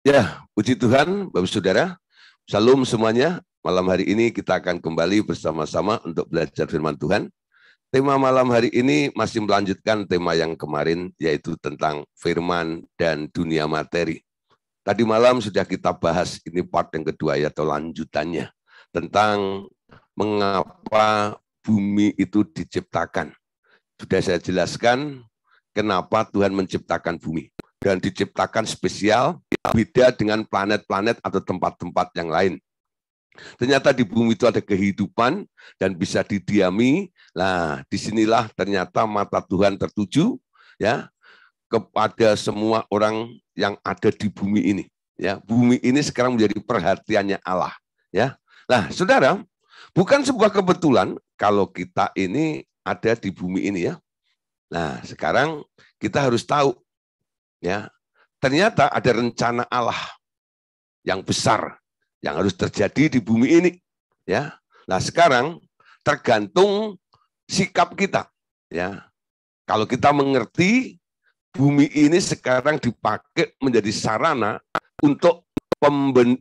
Ya, puji Tuhan, Bapak Saudara. Shalom semuanya. Malam hari ini kita akan kembali bersama-sama untuk belajar firman Tuhan. Tema malam hari ini masih melanjutkan tema yang kemarin, yaitu tentang firman dan dunia materi. Tadi malam sudah kita bahas, ini part yang kedua ya, atau lanjutannya, tentang mengapa bumi itu diciptakan. Sudah saya jelaskan kenapa Tuhan menciptakan bumi. Dan diciptakan spesial, beda dengan planet-planet atau tempat-tempat yang lain. Ternyata di bumi itu ada kehidupan dan bisa didiami. Nah, disinilah ternyata mata Tuhan tertuju ya kepada semua orang yang ada di bumi ini. Ya, bumi ini sekarang menjadi perhatiannya Allah. Ya, nah, saudara, bukan sebuah kebetulan kalau kita ini ada di bumi ini ya. Nah, sekarang kita harus tahu. Ya, ternyata ada rencana Allah yang besar yang harus terjadi di bumi ini. Ya, nah sekarang tergantung sikap kita. Ya, kalau kita mengerti bumi ini sekarang dipakai menjadi sarana untuk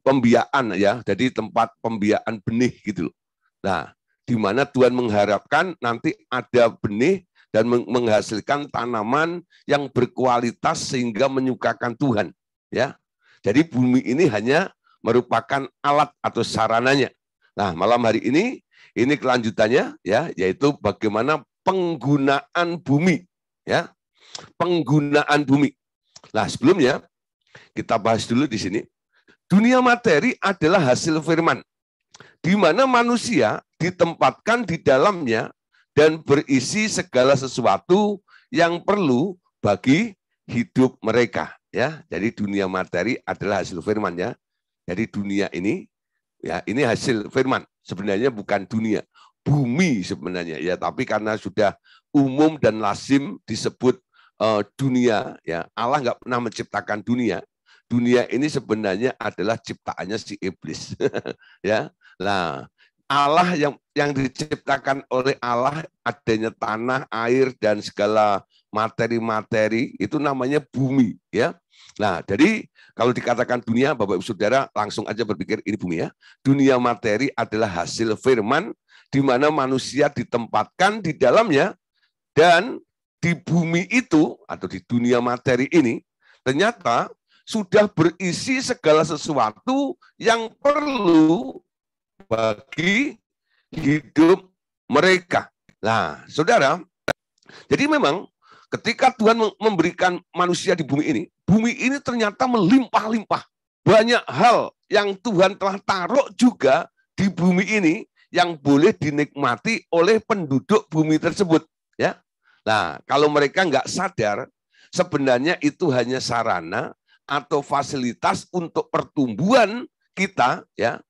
pembiaan ya, jadi tempat pembiaan benih gitu loh. Nah, di mana Tuhan mengharapkan nanti ada benih dan menghasilkan tanaman yang berkualitas sehingga menyukakan Tuhan. Ya, jadi bumi ini hanya merupakan alat atau sarananya. Nah, malam hari ini kelanjutannya ya, yaitu bagaimana penggunaan bumi. Ya, penggunaan bumi. Nah, sebelumnya kita bahas dulu di sini. Dunia materi adalah hasil firman, di mana manusia ditempatkan di dalamnya dan berisi segala sesuatu yang perlu bagi hidup mereka. Ya, jadi dunia materi adalah hasil firman ya. Jadi dunia ini ya ini hasil firman. Sebenarnya bukan dunia, bumi sebenarnya ya. Tapi karena sudah umum dan lazim disebut dunia ya. Allah nggak pernah menciptakan dunia. Dunia ini sebenarnya adalah ciptaannya si iblis. Ya. Nah, Allah yang diciptakan oleh Allah adanya tanah, air dan segala materi-materi itu namanya bumi ya. Nah, jadi kalau dikatakan dunia, Bapak Ibu Saudara langsung aja berpikir ini bumi ya. Dunia materi adalah hasil firman di mana manusia ditempatkan di dalamnya dan di bumi itu atau di dunia materi ini ternyata sudah berisi segala sesuatu yang perlu bagi hidup mereka. Nah, saudara, jadi memang ketika Tuhan memberikan manusia di bumi ini ternyata melimpah-limpah. Banyak hal yang Tuhan telah taruh juga di bumi ini yang boleh dinikmati oleh penduduk bumi tersebut. Ya, nah kalau mereka nggak sadar, sebenarnya itu hanya sarana atau fasilitas untuk pertumbuhan kita, ya.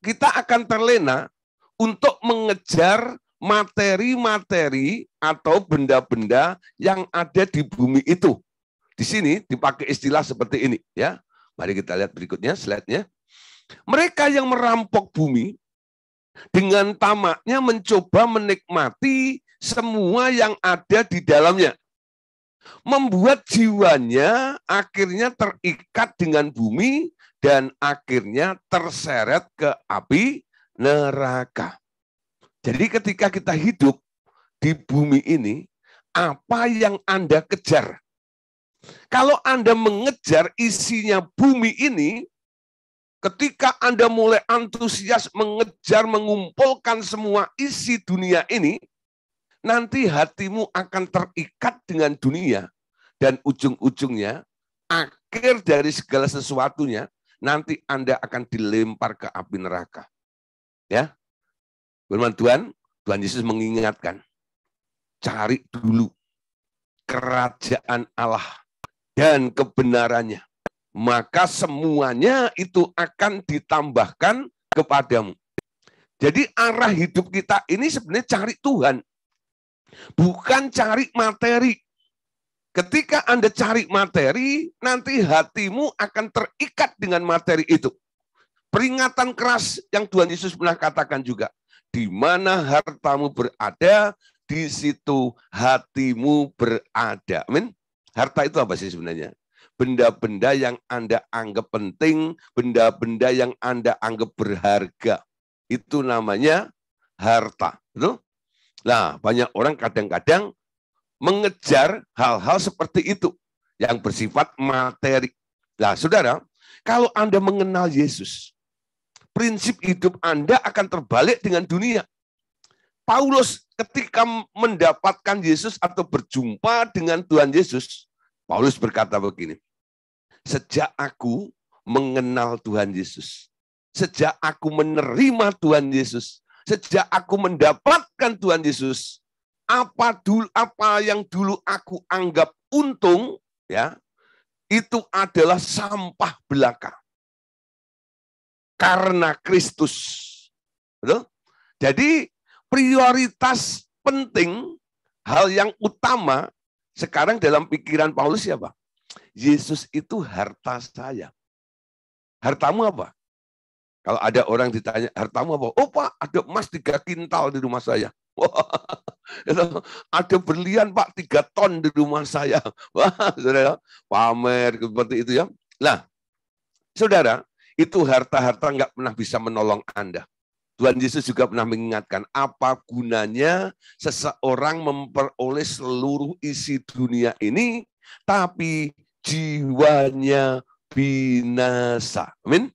Kita akan terlena untuk mengejar materi-materi atau benda-benda yang ada di bumi itu. Di sini dipakai istilah seperti ini, ya. Mari kita lihat berikutnya slide-nya. Mereka yang merampok bumi dengan tamaknya mencoba menikmati semua yang ada di dalamnya. Membuat jiwanya akhirnya terikat dengan bumi dan akhirnya terseret ke api neraka. Jadi ketika kita hidup di bumi ini, apa yang Anda kejar? Kalau Anda mengejar isinya bumi ini, ketika Anda mulai antusias mengejar, mengumpulkan semua isi dunia ini, nanti hatimu akan terikat dengan dunia dan ujung-ujungnya akhir dari segala sesuatunya nanti Anda akan dilempar ke api neraka. Ya. Firman Tuhan Yesus mengingatkan, cari dulu kerajaan Allah dan kebenarannya, maka semuanya itu akan ditambahkan kepadamu. Jadi arah hidup kita ini sebenarnya cari Tuhan, bukan cari materi. Ketika Anda cari materi, nanti hatimu akan terikat dengan materi itu. Peringatan keras yang Tuhan Yesus pernah katakan juga, di mana hartamu berada, di situ hatimu berada. Amin. Harta itu apa sih sebenarnya? benda-benda yang Anda anggap penting, benda-benda yang Anda anggap berharga. Itu namanya harta. Betul? Nah, banyak orang kadang-kadang mengejar hal-hal seperti itu yang bersifat materi. Nah, saudara, kalau Anda mengenal Yesus, prinsip hidup Anda akan terbalik dengan dunia. Paulus ketika mendapatkan Yesus atau berjumpa dengan Tuhan Yesus, Paulus berkata begini, sejak aku mengenal Tuhan Yesus, sejak aku menerima Tuhan Yesus, sejak aku mendapatkan Tuhan Yesus, apa yang dulu aku anggap untung, ya, itu adalah sampah belaka. Karena Kristus. Betul? Jadi prioritas penting, hal yang utama sekarang dalam pikiran Paulus siapa? Yesus itu harta saya. Hartamu apa? Kalau ada orang ditanya, hartamu apa? Oh Pak, ada emas 3 kintal di rumah saya. Ada berlian Pak 3 ton di rumah saya. Wah, saudara, pamer seperti itu ya. Nah, saudara, itu harta-harta nggak pernah bisa menolong Anda. Tuhan Yesus juga pernah mengingatkan, apa gunanya seseorang memperoleh seluruh isi dunia ini, tapi jiwanya binasa. Amin.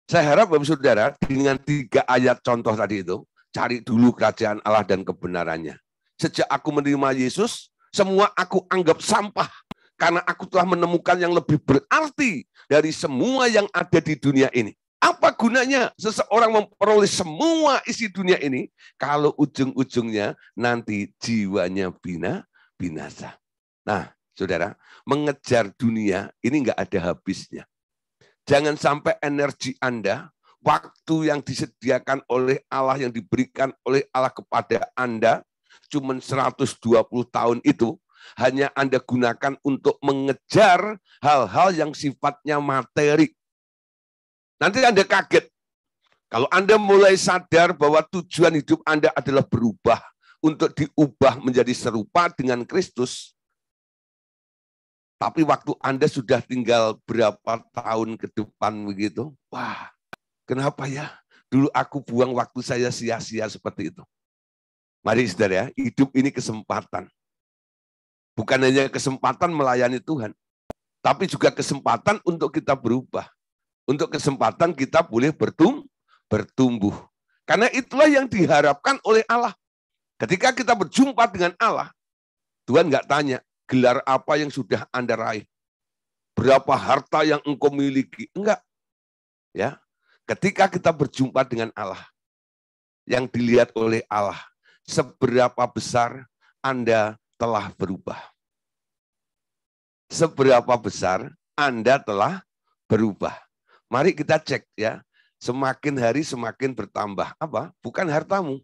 Saya harap Bapak Saudara, dengan 3 ayat contoh tadi itu, cari dulu kerajaan Allah dan kebenarannya. Sejak aku menerima Yesus, semua aku anggap sampah. Karena aku telah menemukan yang lebih berarti dari semua yang ada di dunia ini. Apa gunanya seseorang memperoleh semua isi dunia ini kalau ujung-ujungnya nanti jiwanya binasa. Nah, saudara, mengejar dunia ini nggak ada habisnya. Jangan sampai energi Anda, waktu yang disediakan oleh Allah, yang diberikan oleh Allah kepada Anda, cuma 120 tahun itu, hanya Anda gunakan untuk mengejar hal-hal yang sifatnya materi. Nanti Anda kaget. Kalau Anda mulai sadar bahwa tujuan hidup Anda adalah berubah, untuk diubah menjadi serupa dengan Kristus, tapi waktu Anda sudah tinggal berapa tahun ke depan begitu, wah, kenapa ya? Dulu aku buang waktu saya sia-sia seperti itu. Mari saudara, hidup ini kesempatan. Bukan hanya kesempatan melayani Tuhan, tapi juga kesempatan untuk kita berubah. Untuk kesempatan kita boleh bertumbuh. Karena itulah yang diharapkan oleh Allah. Ketika kita berjumpa dengan Allah, Tuhan nggak tanya, gelar apa yang sudah Anda raih? Berapa harta yang engkau miliki? Enggak. Ya. Ketika kita berjumpa dengan Allah, yang dilihat oleh Allah, seberapa besar Anda telah berubah. Seberapa besar Anda telah berubah. Mari kita cek ya, semakin hari semakin bertambah. Apa? Bukan hartamu,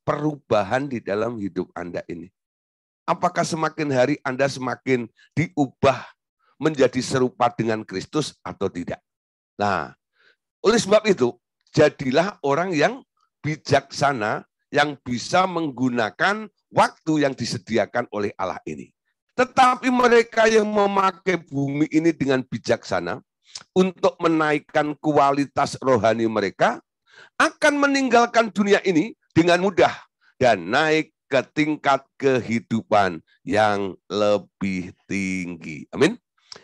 perubahan di dalam hidup Anda ini. Apakah semakin hari Anda semakin diubah menjadi serupa dengan Kristus atau tidak? Nah, oleh sebab itu, jadilah orang yang bijaksana, yang bisa menggunakan waktu yang disediakan oleh Allah ini. Tetapi mereka yang memakai bumi ini dengan bijaksana, untuk menaikkan kualitas rohani mereka, akan meninggalkan dunia ini dengan mudah dan naik ke tingkat kehidupan yang lebih tinggi. Amin.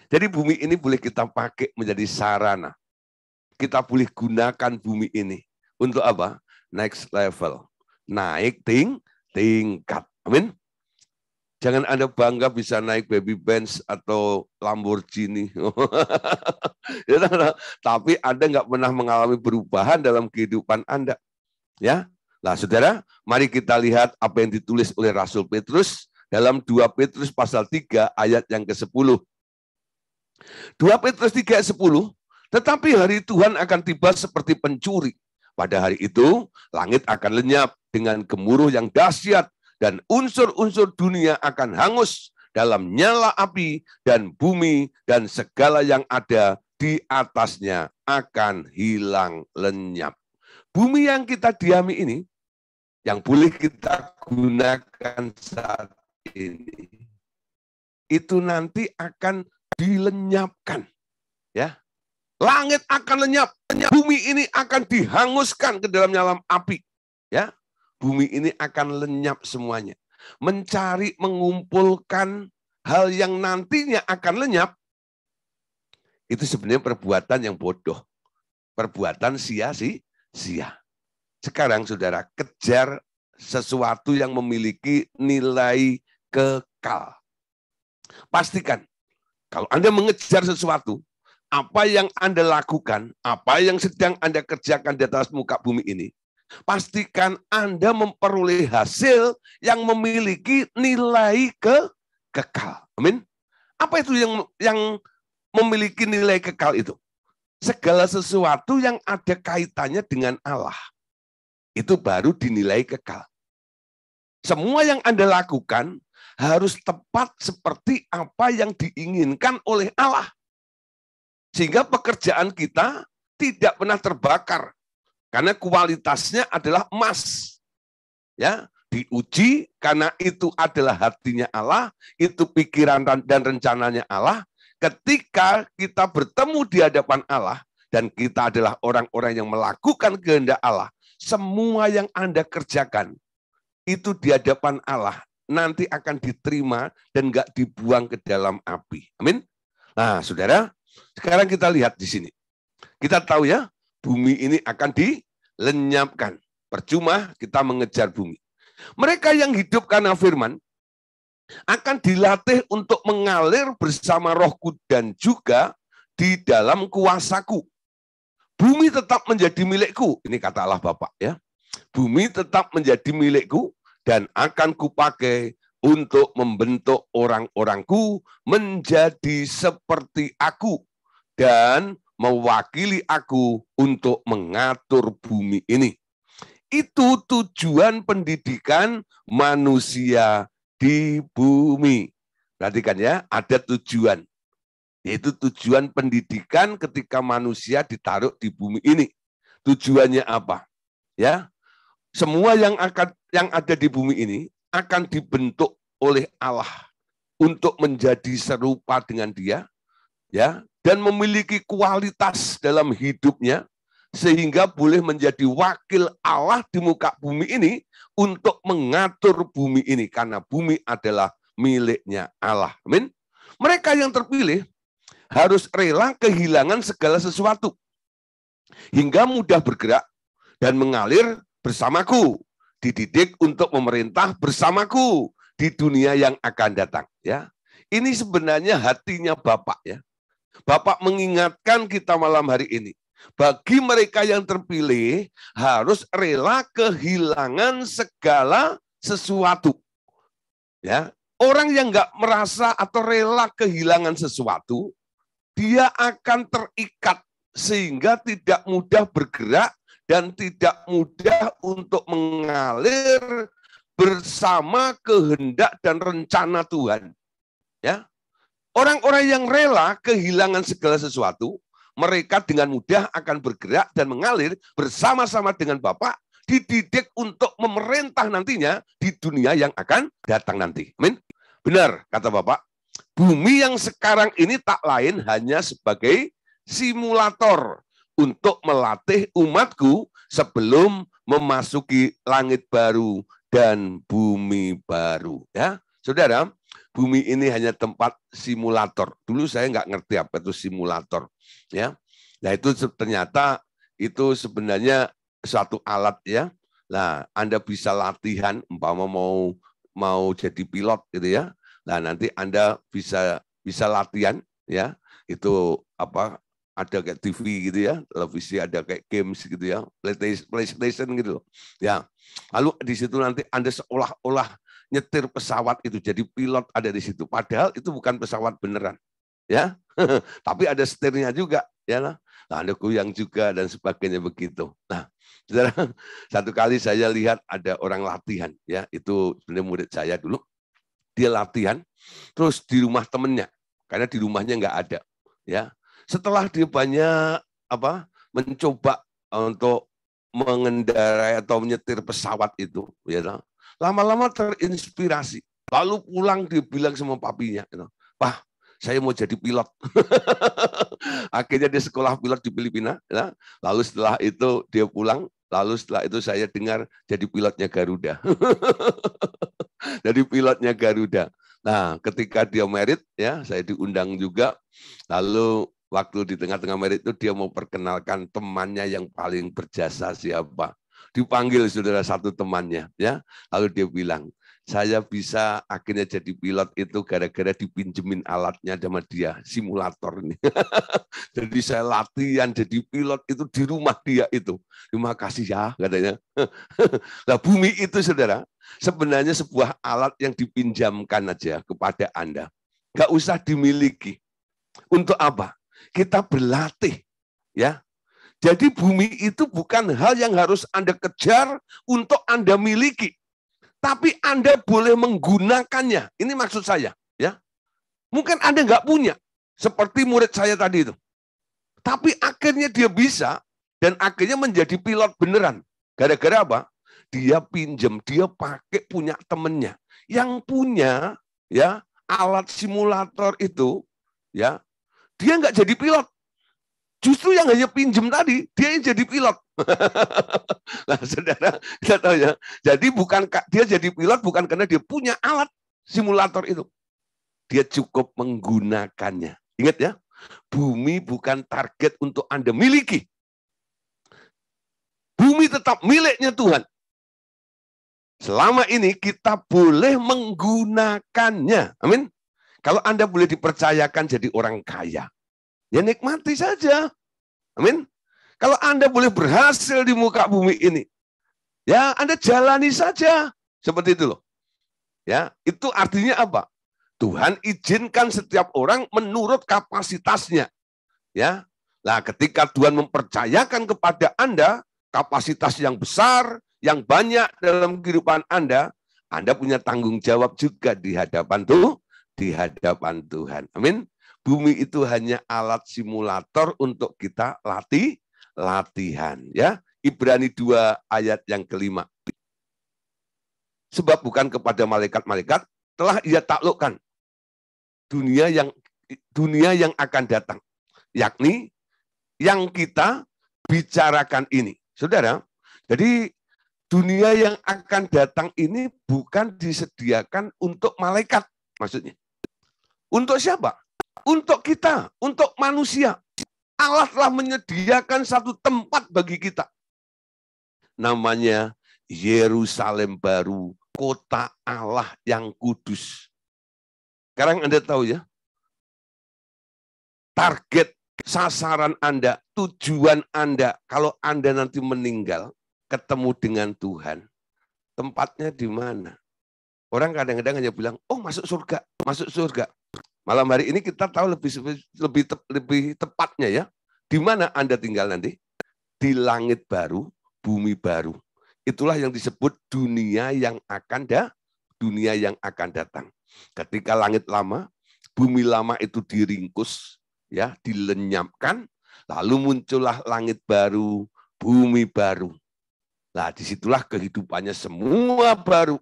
Jadi bumi ini boleh kita pakai menjadi sarana. Kita boleh gunakan bumi ini untuk apa? Next level. Naik tingkat. Amin. Jangan Anda bangga bisa naik baby Benz atau Lamborghini. Tapi Anda nggak pernah mengalami perubahan dalam kehidupan Anda. Ya, nah saudara, mari kita lihat apa yang ditulis oleh Rasul Petrus dalam 2 Petrus pasal 3 ayat yang ke-10. 2 Petrus 3 ayat 10, tetapi hari Tuhan akan tiba seperti pencuri. Pada hari itu, langit akan lenyap dengan gemuruh yang dahsyat, dan unsur-unsur dunia akan hangus dalam nyala api, dan bumi dan segala yang ada di atasnya akan hilang lenyap. Bumi yang kita diami ini, yang boleh kita gunakan saat ini, itu nanti akan dilenyapkan. Ya, langit akan lenyap, bumi ini akan dihanguskan ke dalam nyala api. Ya, bumi ini akan lenyap semuanya. Mencari, mengumpulkan hal yang nantinya akan lenyap, itu sebenarnya perbuatan yang bodoh. Perbuatan sia-sia. Sekarang saudara, kejar sesuatu yang memiliki nilai kekal. Pastikan, kalau Anda mengejar sesuatu, apa yang Anda lakukan, apa yang sedang Anda kerjakan di atas muka bumi ini, pastikan Anda memperoleh hasil yang memiliki nilai kekal. Amin. Apa itu yang memiliki nilai kekal itu? Segala sesuatu yang ada kaitannya dengan Allah, itu baru dinilai kekal. Semua yang Anda lakukan harus tepat seperti apa yang diinginkan oleh Allah. Sehingga pekerjaan kita tidak pernah terbakar. Karena kualitasnya adalah emas. Ya, diuji karena itu adalah hatinya Allah, itu pikiran dan rencananya Allah. Ketika kita bertemu di hadapan Allah, dan kita adalah orang-orang yang melakukan kehendak Allah, semua yang Anda kerjakan, itu di hadapan Allah, nanti akan diterima dan nggak dibuang ke dalam api. Amin. Nah, saudara, sekarang kita lihat di sini. Kita tahu ya, bumi ini akan dilenyapkan. Percuma kita mengejar bumi. Mereka yang hidup karena firman akan dilatih untuk mengalir bersama Rohku dan juga di dalam kuasaku. Bumi tetap menjadi milikku. Ini kata Allah Bapa ya. Bumi tetap menjadi milikku dan akan kupakai untuk membentuk orang-orangku menjadi seperti aku dan mewakili aku untuk mengatur bumi ini. Itu tujuan pendidikan manusia di bumi. Perhatikan ya, ada tujuan. Yaitu tujuan pendidikan ketika manusia ditaruh di bumi ini. Tujuannya apa? Ya, semua yang ada di bumi ini akan dibentuk oleh Allah untuk menjadi serupa dengan Dia, ya, dan memiliki kualitas dalam hidupnya sehingga boleh menjadi wakil Allah di muka bumi ini untuk mengatur bumi ini karena bumi adalah miliknya Allah. Amin. Mereka yang terpilih harus rela kehilangan segala sesuatu hingga mudah bergerak dan mengalir bersamaku, dididik untuk memerintah bersamaku di dunia yang akan datang. Ya, ini sebenarnya hatinya Bapak ya. Bapak mengingatkan kita malam hari ini. Bagi mereka yang terpilih harus rela kehilangan segala sesuatu. Ya, orang yang nggak merasa atau rela kehilangan sesuatu, dia akan terikat sehingga tidak mudah bergerak dan tidak mudah untuk mengalir bersama kehendak dan rencana Tuhan. Ya, orang-orang yang rela kehilangan segala sesuatu, mereka dengan mudah akan bergerak dan mengalir bersama-sama dengan Bapa, dididik untuk memerintah nantinya di dunia yang akan datang nanti. Amin. Benar kata Bapak, bumi yang sekarang ini tak lain hanya sebagai simulator untuk melatih umatku sebelum memasuki langit baru dan bumi baru. Ya, saudara, bumi ini hanya tempat simulator. Dulu saya nggak ngerti apa itu simulator. Ya, nah itu ternyata itu sebenarnya suatu alat ya. Nah, Anda bisa latihan, umpama mau jadi pilot gitu ya. Nah, nanti Anda bisa latihan ya. Itu apa? Ada kayak TV gitu ya, televisi ada kayak games gitu ya, PlayStation gitu. Ya. Lalu di situ nanti Anda seolah-olah nyetir pesawat itu, jadi pilot ada di situ. Padahal itu bukan pesawat beneran. Ya. Tapi ada setirnya juga ya. Nah, Anda goyang juga dan sebagainya begitu. Nah, saudara, satu kali saya lihat ada orang latihan ya, itu sebenarnya murid saya dulu. Dia latihan terus di rumah temennya karena di rumahnya nggak ada ya. Setelah dia banyak mencoba untuk mengendarai atau menyetir pesawat itu ya, lama-lama terinspirasi. Lalu pulang dia bilang sama papinya, "Pak, saya mau jadi pilot. Akhirnya dia sekolah pilot di Filipina. Ya. Lalu setelah itu dia pulang. Lalu setelah itu saya dengar jadi pilotnya Garuda. Jadi pilotnya Garuda. Nah, ketika dia merit, ya saya diundang juga. Lalu waktu di tengah-tengah merit itu dia mau perkenalkan temannya yang paling berjasa siapa. Dipanggil saudara satu temannya, ya. Lalu dia bilang, saya bisa akhirnya jadi pilot itu gara-gara dipinjemin alatnya sama dia, simulator ini. Jadi saya latihan jadi pilot itu di rumah dia itu. Terima kasih ya, katanya. Nah, bumi itu saudara, sebenarnya sebuah alat yang dipinjamkan aja kepada Anda. Nggak usah dimiliki. Untuk apa? Kita berlatih. Ya. Jadi bumi itu bukan hal yang harus Anda kejar untuk Anda miliki. Tapi Anda boleh menggunakannya. Ini maksud saya. Ya. Mungkin Anda nggak punya. Seperti murid saya tadi itu. Tapi akhirnya dia bisa. Dan akhirnya menjadi pilot beneran. Gara-gara apa? Dia pinjam, dia pakai punya temennya. Yang punya ya alat simulator itu, ya dia nggak jadi pilot. Justru yang hanya pinjam tadi, dia yang jadi pilot. Nah, saudara, kita tahu ya. Jadi bukan dia jadi pilot bukan karena dia punya alat simulator itu. Dia cukup menggunakannya. Ingat ya, bumi bukan target untuk Anda miliki. Bumi tetap miliknya Tuhan. Selama ini kita boleh menggunakannya. Amin. Kalau Anda boleh dipercayakan jadi orang kaya, ya nikmati saja. Amin. Kalau Anda boleh berhasil di muka bumi ini, ya Anda jalani saja. Seperti itu loh. Ya, itu artinya apa? Tuhan izinkan setiap orang menurut kapasitasnya. Ya. Nah, ketika Tuhan mempercayakan kepada Anda kapasitas yang besar, yang banyak dalam kehidupan Anda punya tanggung jawab juga di hadapan Tuhan. Amin. Bumi itu hanya alat simulator untuk kita latihan. Ya, Ibrani 2 ayat yang kelima. Sebab bukan kepada malaikat-malaikat telah ia taklukkan dunia yang akan datang, yakni yang kita bicarakan ini. Saudara, jadi dunia yang akan datang ini bukan disediakan untuk malaikat, maksudnya. Untuk siapa? Untuk kita, untuk manusia. Allah telah menyediakan satu tempat bagi kita. Namanya Yerusalem baru, kota Allah yang kudus. Sekarang Anda tahu ya, target, sasaran Anda, tujuan Anda, kalau Anda nanti meninggal, ketemu dengan Tuhan, tempatnya di mana? Orang kadang-kadang hanya bilang, oh masuk surga, masuk surga. Malam hari ini kita tahu lebih tepatnya ya, di mana Anda tinggal nanti? Di langit baru, bumi baru. Itulah yang disebut dunia yang akan datang. Ketika langit lama, bumi lama itu diringkus, ya, dilenyapkan, lalu muncullah langit baru, bumi baru. Nah, disitulah kehidupannya semua baru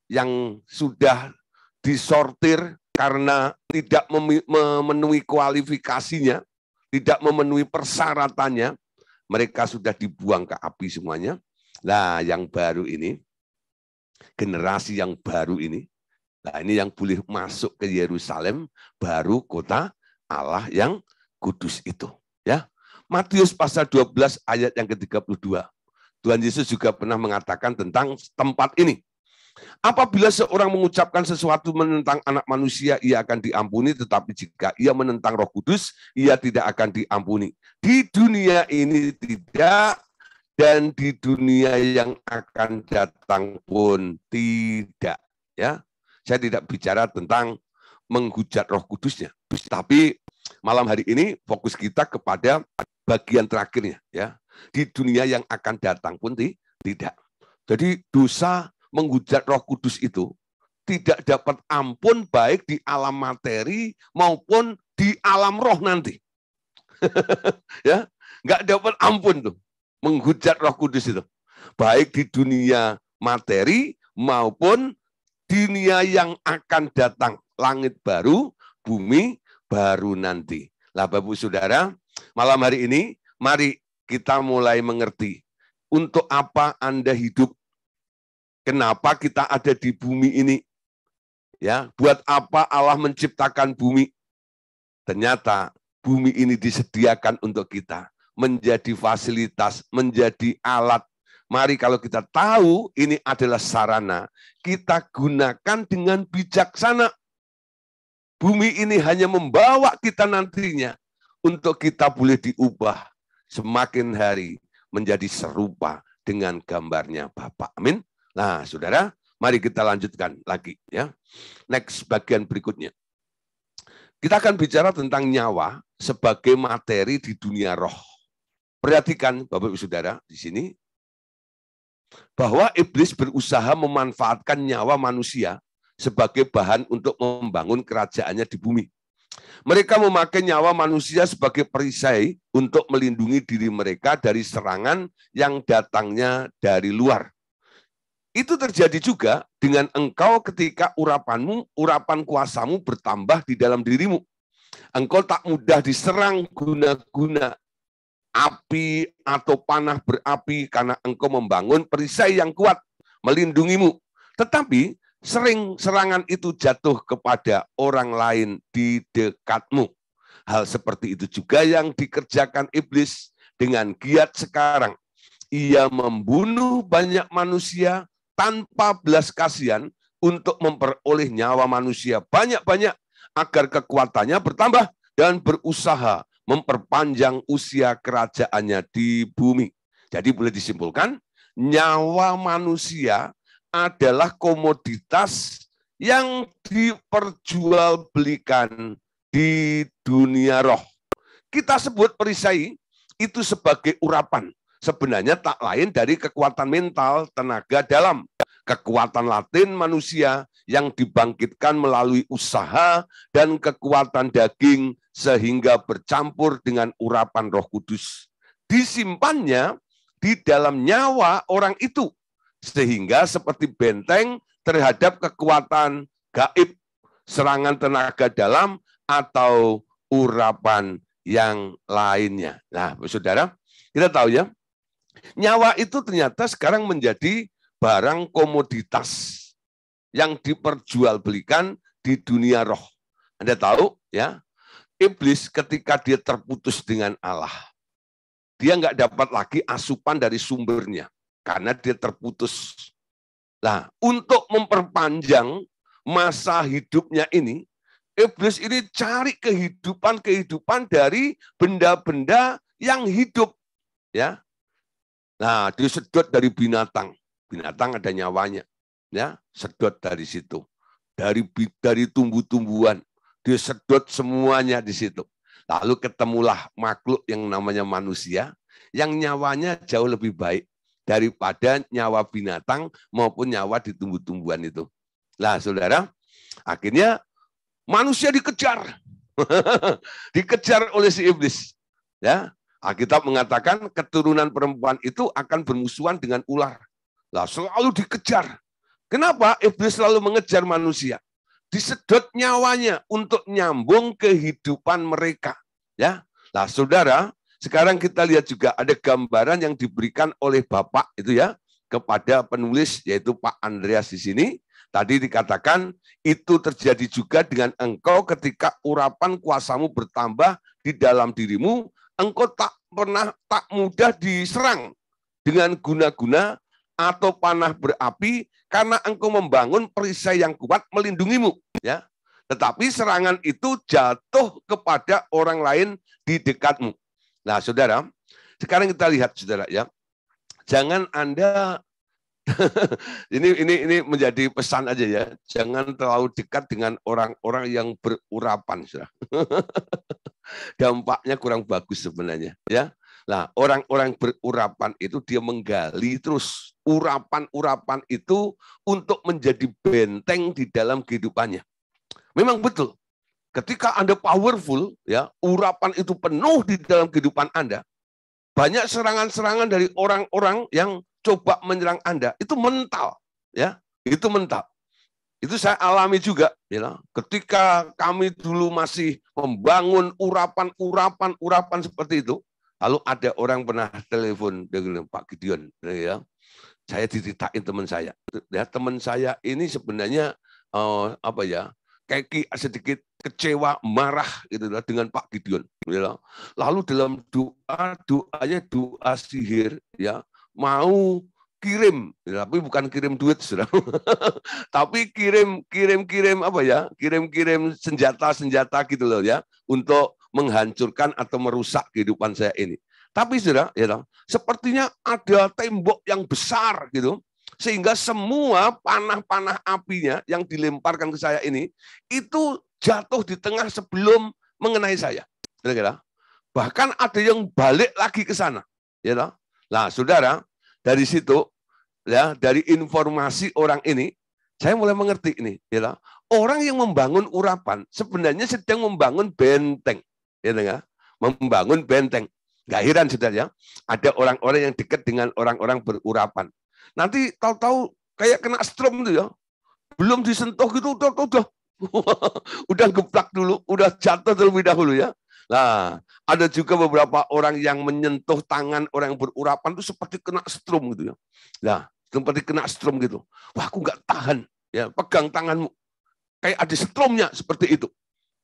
yang sudah disortir karena tidak memenuhi kualifikasinya, tidak memenuhi persyaratannya, mereka sudah dibuang ke api semuanya. Nah, yang baru ini, generasi yang baru ini, nah ini yang boleh masuk ke Yerusalem, baru kota Allah yang kudus itu. Ya, Matius pasal 12 ayat yang ke-32. Tuhan Yesus juga pernah mengatakan tentang tempat ini. Apabila seorang mengucapkan sesuatu menentang anak manusia, ia akan diampuni, tetapi jika ia menentang Roh Kudus, ia tidak akan diampuni. Di dunia ini tidak, dan di dunia yang akan datang pun tidak. Ya, saya tidak bicara tentang menghujat Roh Kudusnya, tapi malam hari ini fokus kita kepada bagian terakhirnya. Ya, di dunia yang akan datang pun tidak. Jadi dosa menghujat Roh Kudus itu tidak dapat ampun baik di alam materi maupun di alam roh nanti. Ya, nggak dapat ampun tuh menghujat Roh Kudus itu, baik di dunia materi maupun dunia yang akan datang, langit baru, bumi baru nanti. Lah Bapak Saudara, malam hari ini mari kita mulai mengerti untuk apa Anda hidup. Kenapa kita ada di bumi ini? Ya, buat apa Allah menciptakan bumi? Ternyata bumi ini disediakan untuk kita, menjadi fasilitas, menjadi alat. Mari kalau kita tahu ini adalah sarana, kita gunakan dengan bijaksana. Bumi ini hanya membawa kita nantinya untuk kita boleh diubah semakin hari menjadi serupa dengan gambarnya Bapa. Amin. Nah, saudara, mari kita lanjutkan lagi ya. Next bagian berikutnya. Kita akan bicara tentang nyawa sebagai materi di dunia roh. Perhatikan Bapak Ibu Saudara di sini bahwa iblis berusaha memanfaatkan nyawa manusia sebagai bahan untuk membangun kerajaannya di bumi. Mereka memakai nyawa manusia sebagai perisai untuk melindungi diri mereka dari serangan yang datangnya dari luar. Itu terjadi juga dengan engkau ketika urapan kuasamu bertambah di dalam dirimu. Engkau tak mudah diserang guna-guna api atau panah berapi karena engkau membangun perisai yang kuat melindungimu. Tetapi sering serangan itu jatuh kepada orang lain di dekatmu. Hal seperti itu juga yang dikerjakan iblis dengan giat sekarang. Ia membunuh banyak manusia tanpa belas kasihan untuk memperoleh nyawa manusia banyak-banyak agar kekuatannya bertambah dan berusaha memperpanjang usia kerajaannya di bumi. Jadi boleh disimpulkan, nyawa manusia adalah komoditas yang diperjualbelikan di dunia roh. Kita sebut perisai itu sebagai urapan. Sebenarnya tak lain dari kekuatan mental, tenaga dalam, kekuatan latin manusia yang dibangkitkan melalui usaha dan kekuatan daging sehingga bercampur dengan urapan Roh Kudus. Disimpannya di dalam nyawa orang itu sehingga seperti benteng terhadap kekuatan gaib, serangan tenaga dalam atau urapan yang lainnya. Nah, Saudara, kita tahu ya, nyawa itu ternyata sekarang menjadi barang komoditas yang diperjualbelikan di dunia roh. Anda tahu ya, iblis ketika dia terputus dengan Allah, dia nggak dapat lagi asupan dari sumbernya karena dia terputus. Nah, untuk memperpanjang masa hidupnya ini, iblis ini cari kehidupan dari benda-benda yang hidup, ya. Nah, disedot dari binatang. Binatang ada nyawanya, ya, sedot dari situ. Dari tumbuh-tumbuhan, disedot semuanya di situ. Lalu ketemulah makhluk yang namanya manusia, yang nyawanya jauh lebih baik daripada nyawa binatang maupun nyawa di tumbuh-tumbuhan itu. Nah, saudara, akhirnya manusia dikejar, dikejar oleh si iblis. Ya, Alkitab mengatakan keturunan perempuan itu akan bermusuhan dengan ular. Lah, selalu dikejar. Kenapa iblis selalu mengejar manusia? Disedot nyawanya untuk nyambung kehidupan mereka. Ya, nah saudara, sekarang kita lihat juga ada gambaran yang diberikan oleh Bapak itu ya kepada penulis yaitu Pak Andreas di sini. Tadi dikatakan itu terjadi juga dengan engkau ketika urapan kuasamu bertambah di dalam dirimu. Engkau tak mudah diserang dengan guna-guna atau panah berapi karena engkau membangun perisai yang kuat melindungimu, ya. Tetapi serangan itu jatuh kepada orang lain di dekatmu. Nah, saudara, sekarang kita lihat, saudara, ya. Jangan Anda ini menjadi pesan aja ya. Jangan terlalu dekat dengan orang-orang yang berurapan, saudara. Dampaknya kurang bagus sebenarnya, ya. Nah, orang-orang berurapan itu dia menggali terus urapan-urapan itu untuk menjadi benteng di dalam kehidupannya. Memang betul. Ketika Anda powerful, ya, urapan itu penuh di dalam kehidupan Anda. Banyak serangan-serangan dari orang-orang yang coba menyerang Anda, itu mental, ya. Itu mental. Itu saya alami juga. Ya. Ketika kami dulu masih membangun urapan seperti itu, lalu ada orang pernah telepon dengan Pak Gideon, ya, saya diceritain teman saya. Ya, teman saya ini sebenarnya kayak sedikit kecewa, marah gitu dengan Pak Gideon. Ya. Lalu dalam doanya doa sihir, ya, mau kirim, tapi bukan kirim duit, tapi kirim senjata gitu loh ya, untuk menghancurkan atau merusak kehidupan saya ini. Tapi saudara, ya, sepertinya ada tembok yang besar gitu, sehingga semua panah-panah apinya yang dilemparkan ke saya ini itu jatuh di tengah sebelum mengenai saya. Kira-kira. Bahkan ada yang balik lagi ke sana. Ya, nah, saudara, dari situ, ya, dari informasi orang ini, saya mulai mengerti ini. Ya, orang yang membangun urapan sebenarnya sedang membangun benteng. Ya, membangun benteng. Gak heran, saudara, ya, ada orang-orang yang dekat dengan orang-orang berurapan. Nanti tahu-tahu kayak kena strom itu ya, belum disentuh gitu udah geplak dulu, udah jatuh terlebih dahulu ya. Nah, ada juga beberapa orang yang menyentuh tangan orang yang berurapan itu seperti kena strom gitu ya. Nah, seperti kena strom gitu. Wah, aku nggak tahan ya, pegang tanganmu. Kayak ada stromnya seperti itu.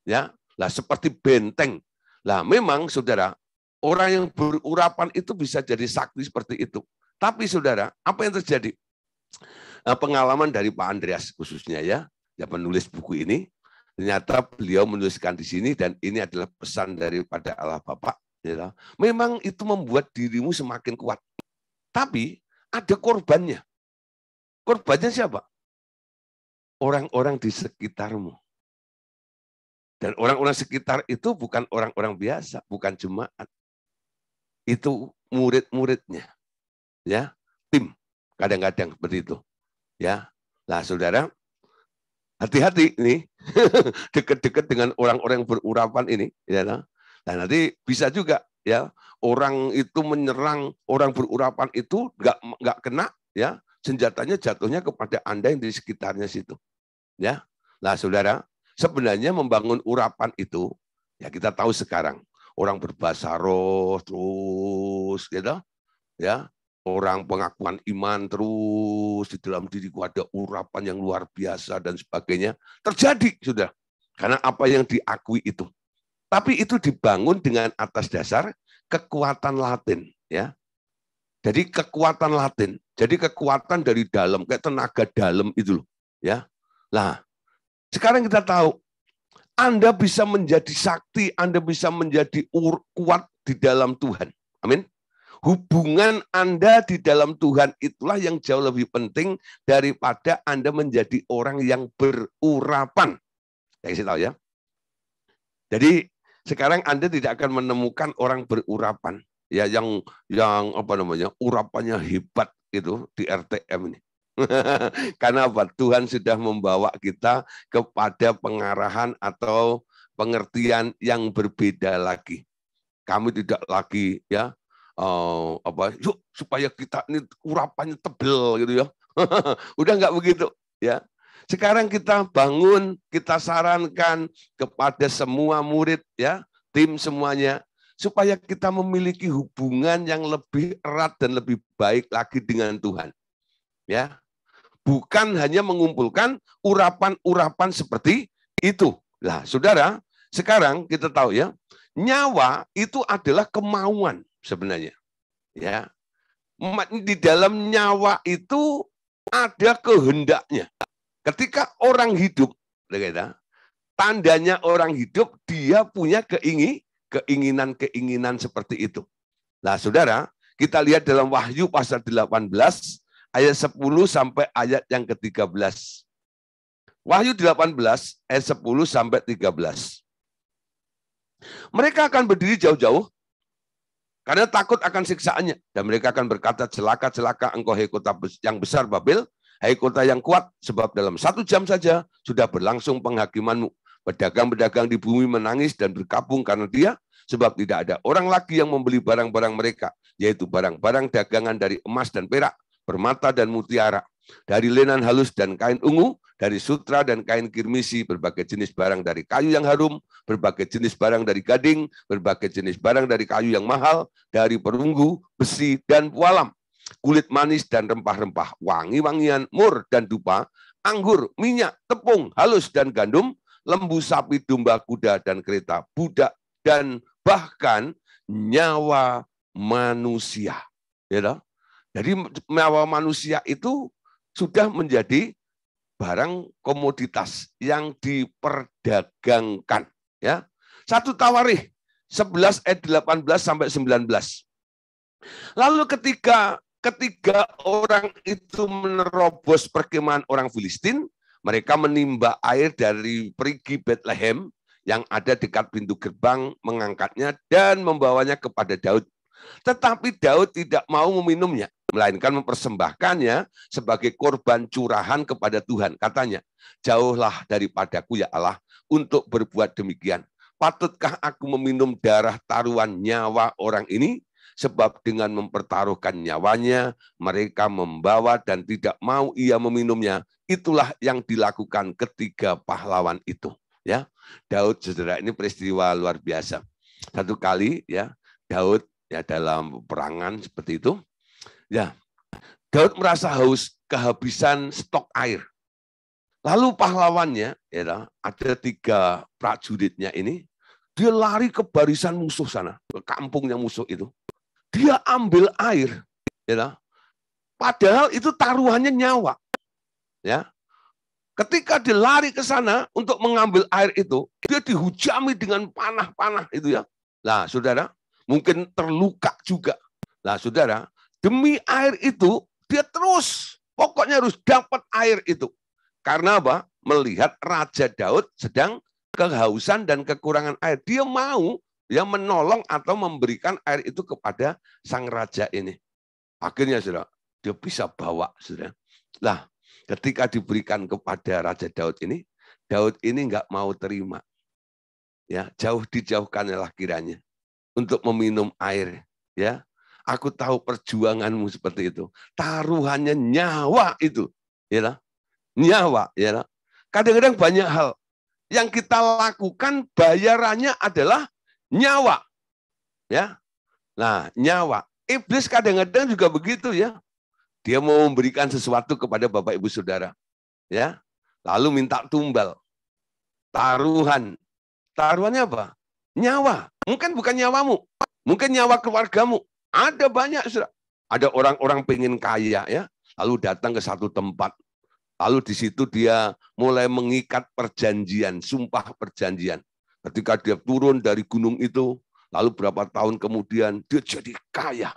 Ya, lah seperti benteng. Lah memang saudara, orang yang berurapan itu bisa jadi sakti seperti itu. Tapi saudara, apa yang terjadi? Pengalaman dari Pak Andreas khususnya ya, yang menulis buku ini, ternyata beliau menuliskan di sini dan ini adalah pesan daripada Allah Bapa. Ya, memang itu membuat dirimu semakin kuat. Tapi ada korbannya. Korbannya siapa? Orang-orang di sekitarmu. Dan orang-orang sekitar itu bukan orang-orang biasa, bukan jemaat. Itu murid-muridnya. Ya, tim kadang-kadang seperti itu. Ya. Nah, saudara, hati-hati nih. Dekat-dekat dengan orang-orang yang berurapan ini, ya. Nah, nanti bisa juga ya, orang itu menyerang orang berurapan itu nggak kena ya, senjatanya jatuhnya kepada Anda yang di sekitarnya situ. Ya. Nah, saudara, sebenarnya membangun urapan itu ya kita tahu sekarang orang berbahasa roh terus gitu ya, orang pengakuan iman terus di dalam diriku ada urapan yang luar biasa dan sebagainya terjadi sudah karena apa yang diakui itu. Tapi itu dibangun dengan atas dasar kekuatan latin ya. Jadi kekuatan latin, jadi kekuatan dari dalam kayak tenaga dalam itu loh ya. Nah, sekarang kita tahu Anda bisa menjadi sakti, Anda bisa menjadi kuat di dalam Tuhan. Amin. Hubungan Anda di dalam Tuhan itulah yang jauh lebih penting daripada Anda menjadi orang yang berurapan. Saya kasih tahu ya. Jadi sekarang Anda tidak akan menemukan orang berurapan ya yang apa namanya? Urapannya hebat itu di RTM ini. Karena apa? Tuhan sudah membawa kita kepada pengarahan atau pengertian yang berbeda lagi. Kami tidak lagi ya yuk supaya kita ini urapannya tebel gitu ya. Udah nggak begitu ya. Sekarang kita bangun, kita sarankan kepada semua murid ya, tim semuanya supaya kita memiliki hubungan yang lebih erat dan lebih baik lagi dengan Tuhan. Ya. Bukan hanya mengumpulkan urapan-urapan seperti itu. Nah, saudara, sekarang kita tahu ya, nyawa itu adalah kemauan sebenarnya. Ya, di dalam nyawa itu ada kehendaknya. Ketika orang hidup, tandanya orang hidup dia punya keinginan-keinginan seperti itu. Nah, saudara, kita lihat dalam Wahyu pasal 18 ayat 10 sampai ayat yang ke-13. Wahyu 18 ayat 10 sampai 13. Mereka akan berdiri jauh-jauh karena takut akan siksaannya. Dan mereka akan berkata, celaka-celaka engkau hai kota yang besar Babel, hai kota yang kuat, sebab dalam 1 jam saja sudah berlangsung penghakimanmu. Pedagang-pedagang di bumi menangis dan berkabung karena dia, sebab tidak ada orang lagi yang membeli barang-barang mereka, yaitu barang-barang dagangan dari emas dan perak, permata dan mutiara, dari lenan halus dan kain ungu, dari sutra dan kain kirmisi, berbagai jenis barang dari kayu yang harum, berbagai jenis barang dari gading, berbagai jenis barang dari kayu yang mahal, dari perunggu, besi, dan pualam, kulit manis dan rempah-rempah, wangi-wangian, mur dan dupa, anggur, minyak, tepung, halus dan gandum, lembu, sapi, domba, kuda, dan kereta, budak, dan bahkan nyawa manusia. Ya, jadi nyawa manusia itu sudah menjadi barang komoditas yang diperdagangkan. Ya, 1 Tawarikh 11 ayat 18 sampai 19. Lalu ketika orang itu menerobos perkemahan orang Filistin, mereka menimba air dari perigi Bethlehem yang ada dekat pintu gerbang, mengangkatnya dan membawanya kepada Daud. Tetapi Daud tidak mau meminumnya, melainkan mempersembahkannya sebagai korban curahan kepada Tuhan. Katanya, jauhlah daripadaku ya Allah untuk berbuat demikian. Patutkah aku meminum darah taruhan nyawa orang ini? Sebab dengan mempertaruhkan nyawanya, mereka membawa dan tidak mau ia meminumnya. Itulah yang dilakukan ketiga pahlawan itu. Ya, Daud, saudara, ini peristiwa luar biasa. Satu kali, ya, Daud ya dalam peperangan seperti itu, ya, Daud merasa haus, kehabisan stok air. Lalu pahlawannya, ya, ada 3 prajuritnya ini, dia lari ke barisan musuh sana, ke kampungnya musuh itu. Dia ambil air, ya, padahal itu taruhannya nyawa. Ya, ketika dia lari ke sana untuk mengambil air itu, dia dihujami dengan panah-panah itu ya. Nah, saudara, mungkin terluka juga. Nah, saudara, demi air itu dia terus, pokoknya harus dapat air itu. Karena apa? Melihat Raja Daud sedang kehausan dan kekurangan air, dia mau yang menolong atau memberikan air itu kepada sang raja ini. Akhirnya saudara, dia bisa bawa saudara. Lah, ketika diberikan kepada Raja Daud ini nggak mau terima. Ya, dijauhkanlah kiranya untuk meminum air. Ya, aku tahu perjuanganmu seperti itu. Taruhannya nyawa itu, ya, nyawa, ya. Kadang-kadang banyak hal yang kita lakukan bayarannya adalah nyawa, ya. Nah, nyawa. Iblis kadang-kadang juga begitu ya. Dia mau memberikan sesuatu kepada Bapak Ibu Saudara, ya. Lalu minta tumbal. Taruhan. Taruhannya apa? Nyawa. Mungkin bukan nyawamu, mungkin nyawa keluargamu. Ada banyak, Saudara. Ada orang-orang pengen kaya ya, lalu datang ke satu tempat. Lalu di situ dia mulai mengikat perjanjian, sumpah perjanjian. Ketika dia turun dari gunung itu, lalu berapa tahun kemudian dia jadi kaya,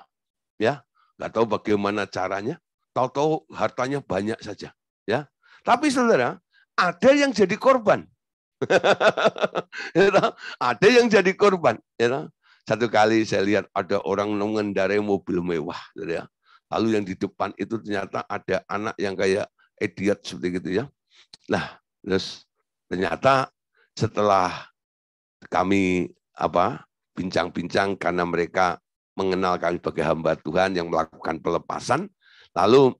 ya, nggak tahu bagaimana caranya, tahu-tahu hartanya banyak saja, ya. Tapi saudara, ada yang jadi korban, ada yang jadi korban. Satu kali saya lihat ada orang mengendarai mobil mewah, ya. Lalu yang di depan itu ternyata ada anak yang kayak idiot seperti gitu ya. Nah, terus ternyata setelah kami bincang-bincang karena mereka mengenal kami sebagai hamba Tuhan yang melakukan pelepasan, lalu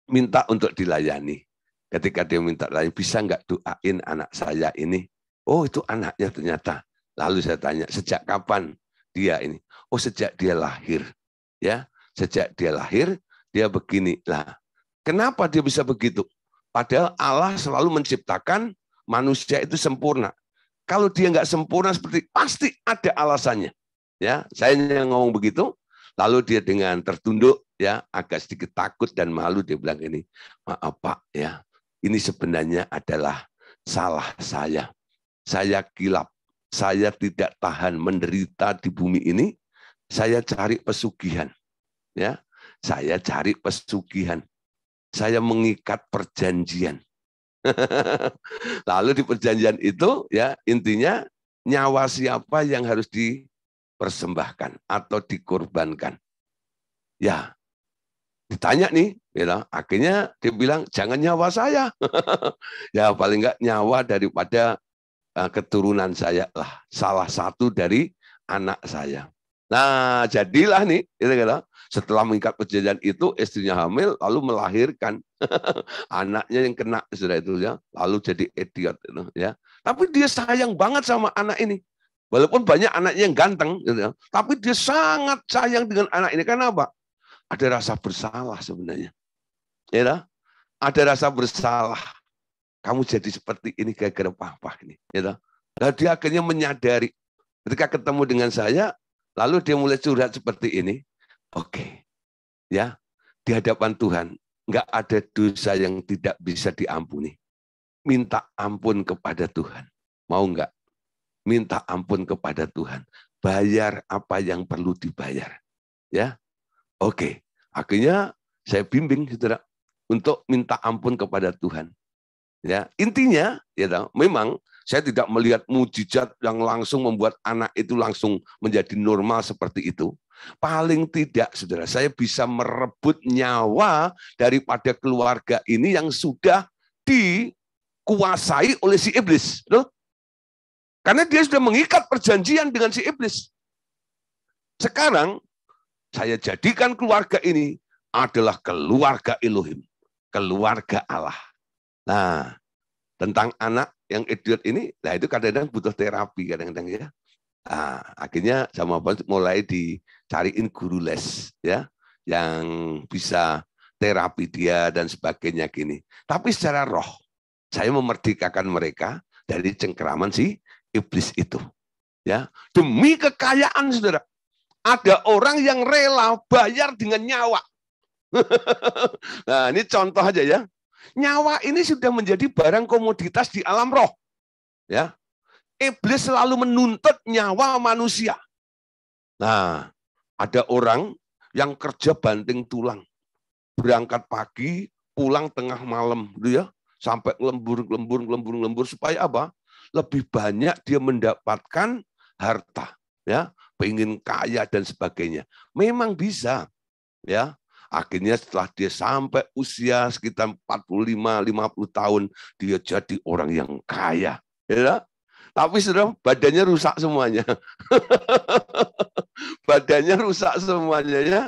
minta untuk dilayani. Ketika dia minta layani, bisa nggak doain anak saya ini? Oh, itu anaknya ternyata. Lalu saya tanya, sejak kapan dia ini? Oh, sejak dia lahir. Ya, sejak dia lahir dia begini. Lah, kenapa dia bisa begitu? Padahal Allah selalu menciptakan manusia itu sempurna. Kalau dia nggak sempurna seperti pasti ada alasannya. Ya, saya yang ngomong begitu, lalu dia dengan tertunduk, ya, agak sedikit takut dan malu dia bilang ini, maaf Pak, ya, ini sebenarnya adalah salah saya. Saya kilap, saya tidak tahan menderita di bumi ini. Saya cari pesugihan, ya, saya cari pesugihan. Saya mengikat perjanjian. Lalu di perjanjian itu ya intinya nyawa siapa yang harus dipersembahkan atau dikorbankan. Ya, ditanya nih, ya, akhirnya dia bilang jangan nyawa saya. Ya paling enggak nyawa daripada keturunan saya lah, salah satu dari anak saya. Nah, jadilah nih, setelah mengikat perjanjian itu istrinya hamil lalu melahirkan Anaknya yang kena sudah itu ya, lalu jadi idiot ya. Tapi dia sayang banget sama anak ini. Walaupun banyak anaknya yang ganteng, gitu ya, tapi dia sangat sayang dengan anak ini. Kenapa? Ada rasa bersalah sebenarnya. Ya, ada rasa bersalah. Kamu jadi seperti ini gara-gara papa ini. Ya, nah, dia akhirnya menyadari. Ketika ketemu dengan saya, lalu dia mulai curhat seperti ini. Oke, ya, di hadapan Tuhan nggak ada dosa yang tidak bisa diampuni. Minta ampun kepada Tuhan. Mau nggak? Minta ampun kepada Tuhan. Bayar apa yang perlu dibayar. Ya, oke. Akhirnya saya bimbing, saudara, untuk minta ampun kepada Tuhan. Ya, intinya, ya, memang saya tidak melihat mujizat yang langsung membuat anak itu langsung menjadi normal seperti itu. Paling tidak, saudara, saya bisa merebut nyawa daripada keluarga ini yang sudah dikuasai oleh si iblis. Loh? Karena dia sudah mengikat perjanjian dengan si iblis. Sekarang, saya jadikan keluarga ini adalah keluarga Elohim. Keluarga Allah. Nah, tentang anak yang idiot ini, nah itu kadang-kadang butuh terapi kadang-kadang ya. Nah, akhirnya sama mulai dicariin guru les ya, yang bisa terapi dia dan sebagainya gini. Tapi secara roh, saya memerdekakan mereka dari cengkeraman si iblis itu. Ya, demi kekayaan, saudara. Ada orang yang rela bayar dengan nyawa. Nah, ini contoh aja ya. Nyawa ini sudah menjadi barang komoditas di alam roh. Ya. Iblis selalu menuntut nyawa manusia. Nah, ada orang yang kerja banting tulang. Berangkat pagi, pulang tengah malam, gitu ya. Sampai lembur supaya apa? Lebih banyak dia mendapatkan harta, ya. Pengen kaya dan sebagainya. Memang bisa, ya. Akhirnya setelah dia sampai usia sekitar 45-50 tahun, dia jadi orang yang kaya. Ya? Tapi sudah badannya rusak semuanya. Badannya rusak semuanya ya.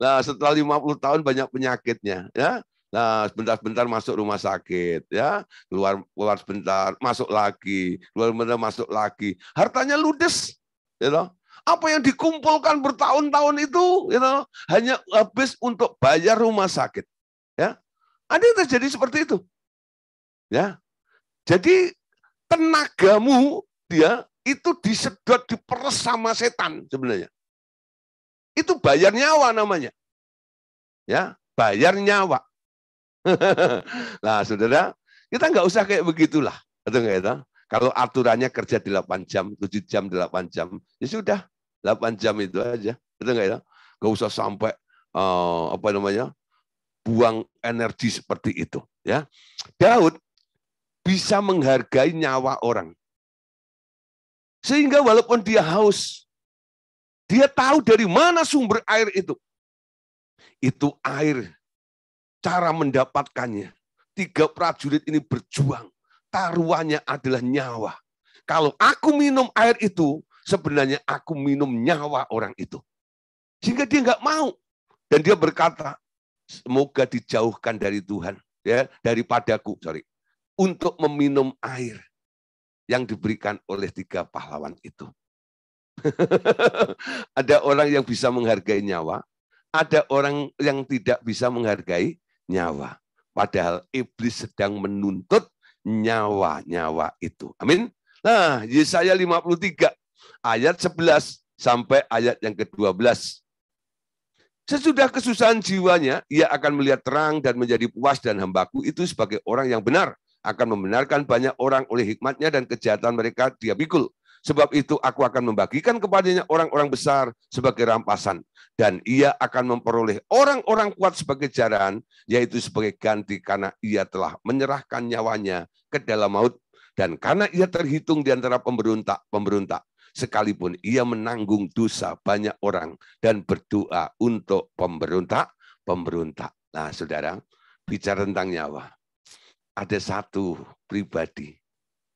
Nah, setelah 50 tahun banyak penyakitnya ya. Nah, sebentar-sebentar masuk rumah sakit ya, keluar sebentar, masuk lagi, keluar sebentar masuk lagi. Hartanya ludes, you know? Apa yang dikumpulkan bertahun-tahun itu, you know, hanya habis untuk bayar rumah sakit. Ya, ada yang terjadi seperti itu. Ya, jadi tenagamu dia itu disedot, diperes sama setan sebenarnya. Itu bayar nyawa namanya. Ya, bayar nyawa. Nah, saudara, kita nggak usah kayak begitulah. Betul nggak itu? Kalau aturannya kerja 8 jam, 7 jam, 8 jam, ya sudah, 8 jam itu aja. Betul nggak itu? Nggak usah sampai buang energi seperti itu. Ya, Daud bisa menghargai nyawa orang. Sehingga walaupun dia haus, dia tahu dari mana sumber air itu. Itu air. Cara mendapatkannya. 3 prajurit ini berjuang. Taruhannya adalah nyawa. Kalau aku minum air itu, sebenarnya aku minum nyawa orang itu. Sehingga dia nggak mau. Dan dia berkata, semoga dijauhkan dari Tuhan. Ya, daripadaku, untuk meminum air yang diberikan oleh 3 pahlawan itu. Ada orang yang bisa menghargai nyawa, ada orang yang tidak bisa menghargai nyawa. Padahal iblis sedang menuntut nyawa-nyawa itu. Amin. Nah, Yesaya 53 ayat 11 sampai ayat yang ke-12. Sesudah kesusahan jiwanya, ia akan melihat terang dan menjadi puas, dan hambaku itu sebagai orang yang benar akan membenarkan banyak orang oleh hikmatnya, dan kejahatan mereka dia pikul. Sebab itu aku akan membagikan kepadanya orang-orang besar sebagai rampasan, dan ia akan memperoleh orang-orang kuat sebagai jaran, yaitu sebagai ganti karena ia telah menyerahkan nyawanya ke dalam maut, dan karena ia terhitung di antara pemberontak, sekalipun ia menanggung dosa banyak orang dan berdoa untuk pemberontak. Nah, saudara, bicara tentang nyawa, ada satu pribadi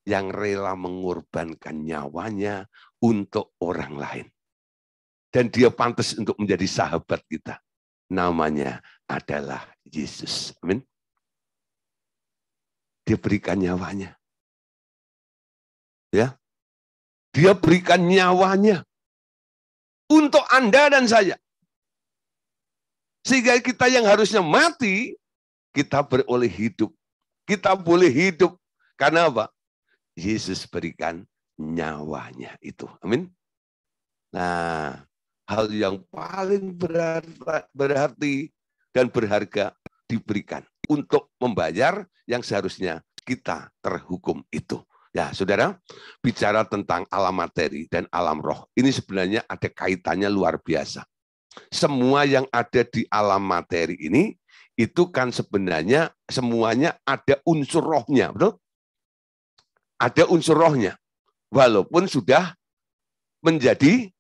yang rela mengorbankan nyawanya untuk orang lain. Dan dia pantas untuk menjadi sahabat kita. Namanya adalah Yesus. Amin. Dia berikan nyawanya. Ya. Dia berikan nyawanya untuk Anda dan saya. Sehingga kita yang harusnya mati, kita beroleh hidup. Kita boleh hidup. Karena apa? Yesus berikan nyawanya itu. Amin. Nah, hal yang paling berarti dan berharga diberikan untuk membayar yang seharusnya kita terhukum itu. Ya, saudara, bicara tentang alam materi dan alam roh, ini sebenarnya ada kaitannya luar biasa. Semua yang ada di alam materi ini, itu kan sebenarnya semuanya ada unsur rohnya, betul? Ada unsur rohnya. Walaupun sudah menjadi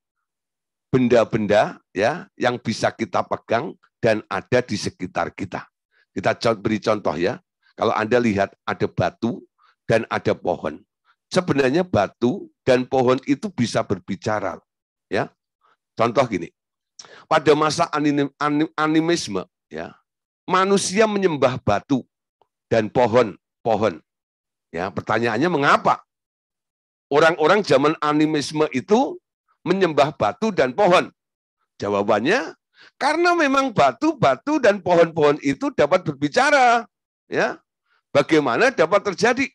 benda-benda ya yang bisa kita pegang dan ada di sekitar kita. Kita beri contoh ya. Kalau Anda lihat ada batu dan ada pohon. Sebenarnya batu dan pohon itu bisa berbicara. Ya. Contoh gini. Pada masa animisme ya, manusia menyembah batu dan pohon. Ya, pertanyaannya mengapa? Orang-orang zaman animisme itu menyembah batu dan pohon. Jawabannya, karena memang batu-batu dan pohon-pohon itu dapat berbicara. Ya, bagaimana dapat terjadi?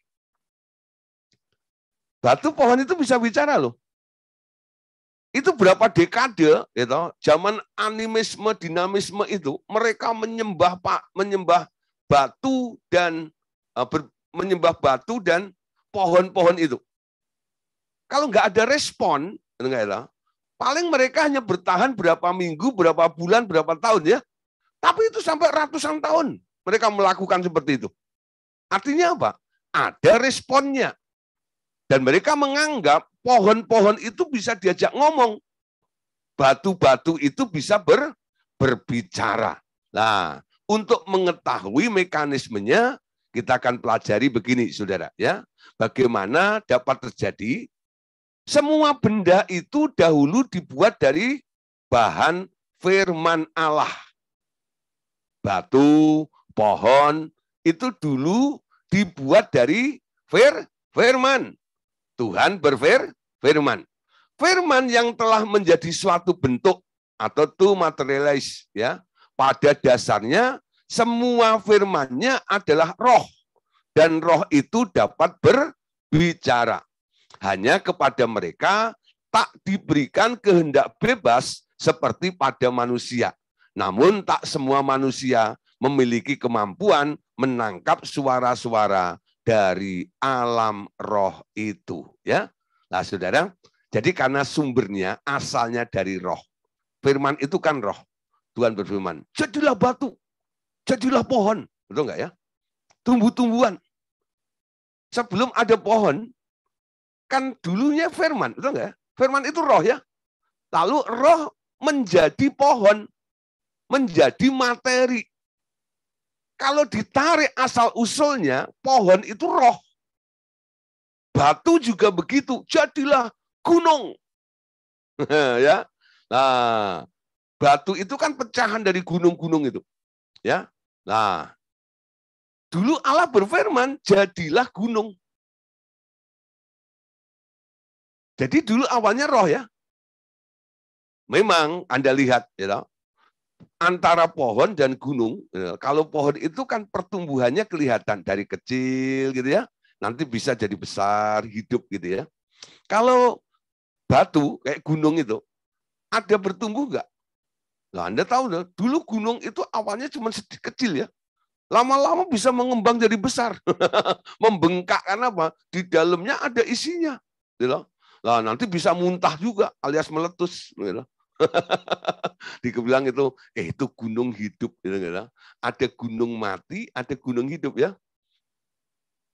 Batu pohon itu bisa bicara loh. Itu berapa dekade, gitu, zaman animisme, dinamisme itu, mereka menyembah batu dan menyembah batu dan pohon-pohon itu. Kalau nggak ada respon, paling mereka hanya bertahan berapa minggu, berapa bulan, berapa tahun ya. Tapi itu sampai ratusan tahun mereka melakukan seperti itu. Artinya apa? Ada responnya. Dan mereka menganggap pohon-pohon itu bisa diajak ngomong. Batu-batu itu bisa berbicara. Nah, untuk mengetahui mekanismenya, kita akan pelajari begini, saudara. Ya, bagaimana dapat terjadi semua benda itu dahulu dibuat dari bahan firman Allah. Batu, pohon, itu dulu dibuat dari firman. Tuhan berfirman. Firman yang telah menjadi suatu bentuk atau to materialize ya. Pada dasarnya semua firman-nya adalah roh dan roh itu dapat berbicara. Hanya kepada mereka tak diberikan kehendak bebas seperti pada manusia. Namun tak semua manusia memiliki kemampuan menangkap suara-suara dari alam roh itu, ya. Nah, saudara, jadi karena sumbernya asalnya dari roh. Firman itu kan roh. Tuhan berfirman, jadilah batu, jadilah pohon, betul nggak ya? Tumbuh-tumbuhan. Sebelum ada pohon, kan dulunya firman, betul nggak ya? Firman itu roh ya. Lalu roh menjadi pohon, menjadi materi. Kalau ditarik asal-usulnya, pohon itu roh. Batu juga begitu, jadilah gunung. Ya. Nah, batu itu kan pecahan dari gunung-gunung itu. Ya. Nah, dulu Allah berfirman, jadilah gunung. Jadi dulu awalnya roh ya. Memang Anda lihat, ya, antara pohon dan gunung, kalau pohon itu kan pertumbuhannya kelihatan dari kecil gitu ya, nanti bisa jadi besar, hidup gitu ya. Kalau batu kayak gunung itu, ada bertumbuh nggak? Nah, Anda tahu dulu gunung itu awalnya cuma sedikit kecil ya, lama-lama bisa mengembang jadi besar, membengkak karena apa? Di dalamnya ada isinya, gitu. Nah, nanti bisa muntah juga alias meletus, gitu. Dibilang itu gunung hidup, gitu. Ada gunung mati, ada gunung hidup ya.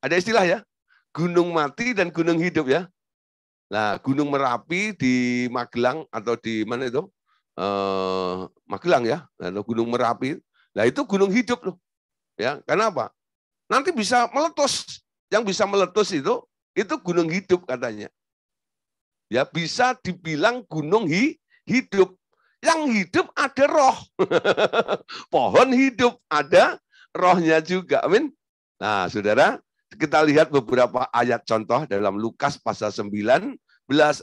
Ada istilah ya, gunung mati dan gunung hidup ya. Nah, Gunung Merapi di Magelang atau di mana itu? Magelang ya, atau Gunung Merapi. Nah, itu gunung hidup loh. Ya, karena apa? Nanti bisa meletus. Yang bisa meletus itu gunung hidup katanya. Ya, bisa dibilang gunung hidup. Yang hidup ada roh. Pohon hidup, ada rohnya juga. Amin. Nah, saudara, Kita lihat beberapa ayat contoh dalam Lukas pasal 19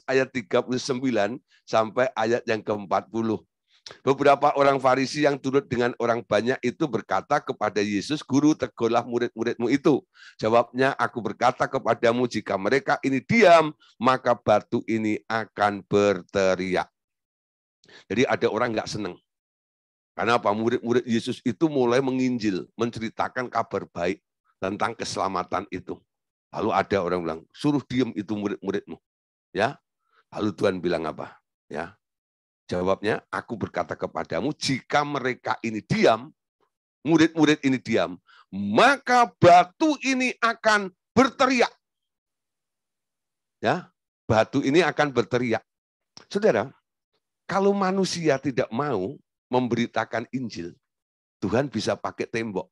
ayat 39 sampai ayat yang ke-40. Beberapa orang Farisi yang turut dengan orang banyak itu berkata kepada Yesus, "Guru, tegurlah murid-muridmu itu." Jawabnya, "Aku berkata kepadamu, jika mereka ini diam, maka batu ini akan berteriak." Jadi ada orang nggak senang. Karena apa? Murid-murid Yesus itu mulai menginjil, menceritakan kabar baik tentang keselamatan itu. Lalu ada orang bilang, "Suruh diam itu murid-muridmu." Ya. Lalu Tuhan bilang apa? Ya. Jawabnya, "Aku berkata kepadamu, jika mereka ini diam, murid-murid ini diam, maka batu ini akan berteriak." Ya, batu ini akan berteriak. Saudara, kalau manusia tidak mau memberitakan Injil, Tuhan bisa pakai tembok.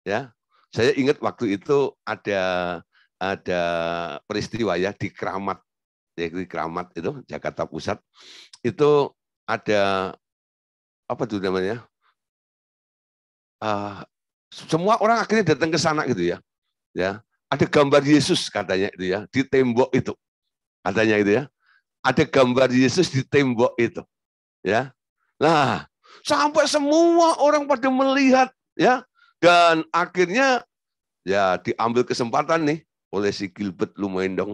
Ya, saya ingat waktu itu ada peristiwa ya di Kramat. Di Kramat itu Jakarta Pusat itu ada apa tuh namanya? Semua orang akhirnya datang ke sana gitu ya. Ya, ada gambar Yesus katanya itu ya di tembok itu. Katanya itu ya. Ada gambar Yesus di tembok itu. Ya. Nah, sampai semua orang pada melihat ya dan akhirnya ya diambil kesempatan nih oleh si Gilbert lumayan dong.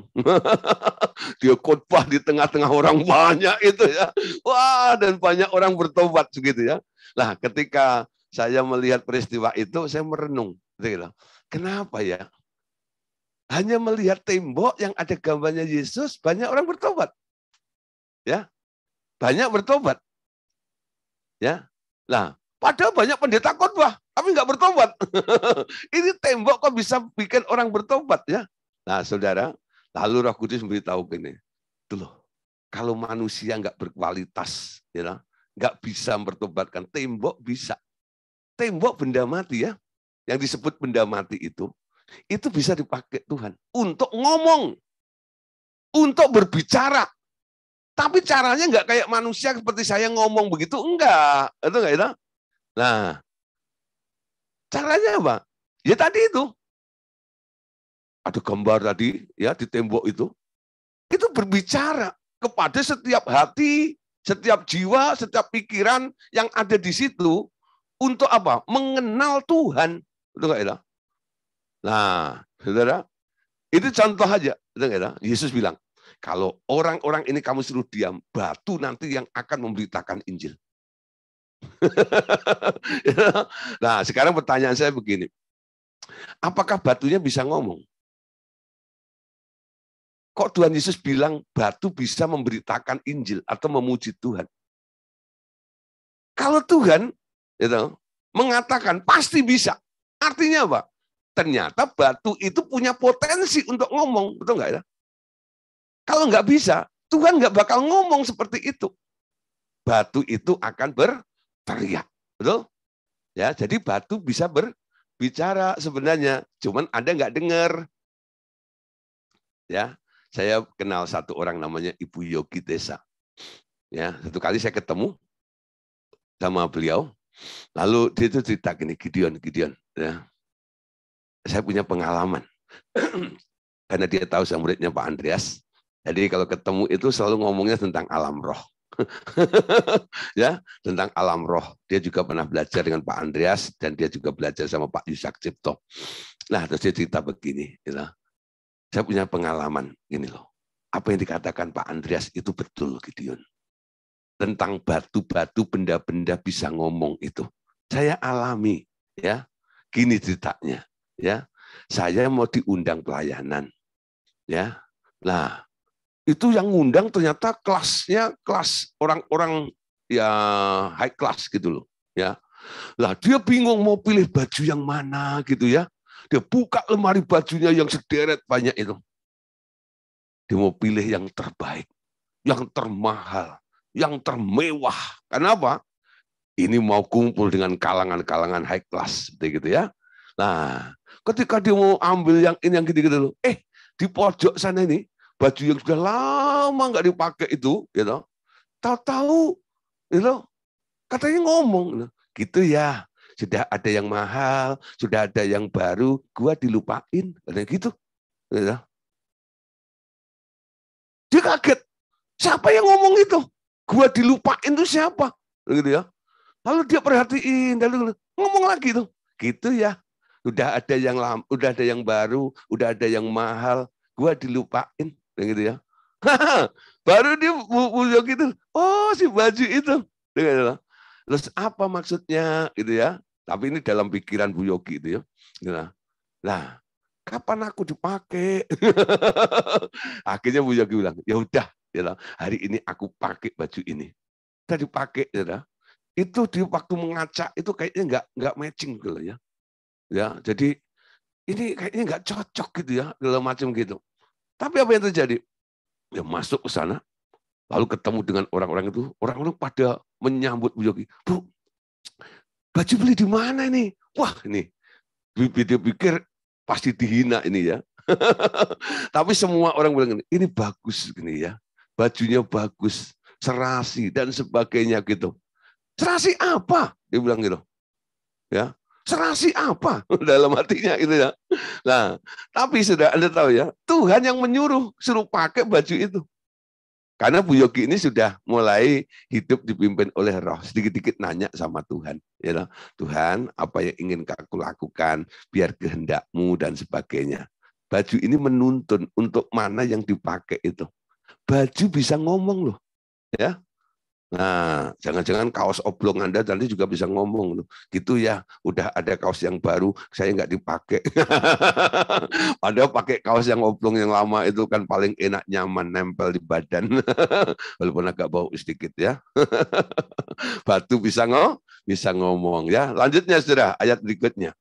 Dia khotbah di tengah-tengah orang banyak itu ya. Wah, dan banyak orang bertobat begitu ya. Nah, ketika saya melihat peristiwa itu, saya merenung. Gitu. Kenapa ya? Hanya melihat tembok yang ada gambarnya Yesus, banyak orang bertobat. Ya, banyak bertobat. Ya, nah, padahal banyak pendeta khotbah, tapi nggak bertobat. Ini tembok kok bisa bikin orang bertobat ya? Nah, saudara, lalu Roh Kudus memberitahu gini, tuh loh, kalau manusia nggak berkualitas, ya, nggak bisa mempertobatkan, tembok bisa. Tembok benda mati ya, yang disebut benda mati itu bisa dipakai Tuhan untuk ngomong, untuk berbicara. Tapi caranya nggak kayak manusia seperti saya ngomong begitu, enggak. Itu enggak itu? Nah, caranya apa? Ya tadi itu. Ada gambar tadi ya di tembok itu. Itu berbicara kepada setiap hati, setiap jiwa, setiap pikiran yang ada di situ untuk apa? Mengenal Tuhan. Itu enggak itu? Nah, saudara, itu contoh aja. Itu enggak itu? Yesus bilang, kalau orang-orang ini kamu suruh diam, batu nanti yang akan memberitakan Injil. Nah, sekarang pertanyaan saya begini. Apakah batunya bisa ngomong? Kok Tuhan Yesus bilang batu bisa memberitakan Injil atau memuji Tuhan? Kalau Tuhan mengatakan pasti bisa. Artinya apa? Ternyata batu itu punya potensi untuk ngomong. Betul nggak ya? Kalau nggak bisa, Tuhan nggak bakal ngomong seperti itu. Batu itu akan berteriak. Betul? Ya, jadi batu bisa berbicara sebenarnya. Cuman Anda nggak dengar. Ya, saya kenal satu orang namanya Ibu Yogi Tesa. Ya, satu kali saya ketemu sama beliau. Lalu dia itu cerita gini, Gideon. Ya. Saya punya pengalaman. Karena dia tahu saya muridnya Pak Andreas. Jadi kalau ketemu itu selalu ngomongnya tentang alam roh. Ya, tentang alam roh. Dia juga pernah belajar dengan Pak Andreas dan dia juga belajar sama Pak Yusak Cipto. Nah, terus dia cerita begini, gitu. Saya punya pengalaman gini loh. Apa yang dikatakan Pak Andreas itu betul, Gideon. Tentang batu-batu, benda-benda bisa ngomong itu. Saya alami, ya. Gini ceritanya, ya. Saya mau diundang pelayanan, ya. Nah, itu yang ngundang ternyata kelasnya kelas orang-orang ya high class gitu loh, ya. Lah dia bingung mau pilih baju yang mana gitu ya. Dia buka lemari bajunya yang sederet banyak itu. Dia mau pilih yang terbaik, yang termahal, yang termewah. Kenapa? Ini mau kumpul dengan kalangan-kalangan high class, gitu ya. Nah, ketika dia mau ambil yang ini yang gitu-gitu, di pojok sana ini baju yang sudah lama nggak dipakai itu, tahu-tahu, katanya ngomong, gitu ya. sudah ada yang mahal, sudah ada yang baru, gua dilupain, kayak gitu. Dia kaget. Siapa yang ngomong itu? Gua dilupain itu siapa? Gitu ya. Lalu dia perhatiin, lalu ngomong lagi tuh. Gitu ya. Udah ada yang lama, udah ada yang baru, udah ada yang mahal, gua dilupain, gitu ya. Baru dia punya gitu. Oh, si baju itu. Terus apa maksudnya gitu ya? Tapi ini dalam pikiran Bu Yogi itu ya. Nah, kapan aku dipakai? Akhirnya Bu Yogi bilang, ya udah, hari ini aku pakai baju ini. Tadi dipakai, itu di waktu mengaca itu kayaknya nggak matching gitu ya. Ya, jadi ini kayaknya nggak cocok gitu ya, dalam macam gitu. Tapi apa yang terjadi? Ya masuk ke sana, lalu ketemu dengan orang-orang itu, orang-orang pada menyambut Bu Yogi. Bu, baju beli di mana ini? Wah, ini dia pikir pasti dihina ini ya. Tapi semua orang bilang ini bagus gini ya. Bajunya bagus, serasi dan sebagainya gitu. Serasi apa? Dia bilang gitu. Ya. Serasi apa? Dalam hatinya itu ya. Nah, tapi sudah Anda tahu ya, Tuhan yang menyuruh suruh pakai baju itu. Karena Bu Yogi ini sudah mulai hidup dipimpin oleh Roh. Sedikit-sedikit nanya sama Tuhan. Ya, Tuhan, apa yang ingin aku lakukan biar kehendak-Mu dan sebagainya. Baju ini menuntun untuk mana yang dipakai itu. Baju bisa ngomong loh. Ya. Nah, jangan-jangan kaos oblong Anda nanti juga bisa ngomong. Gitu ya, udah ada kaos yang baru, saya nggak dipakai. Padahal pakai kaos yang oblong yang lama itu kan paling enak, nyaman, nempel di badan. Walaupun agak bau sedikit ya. Batu bisa ngomong ya. Lanjutnya saudara, ayat berikutnya.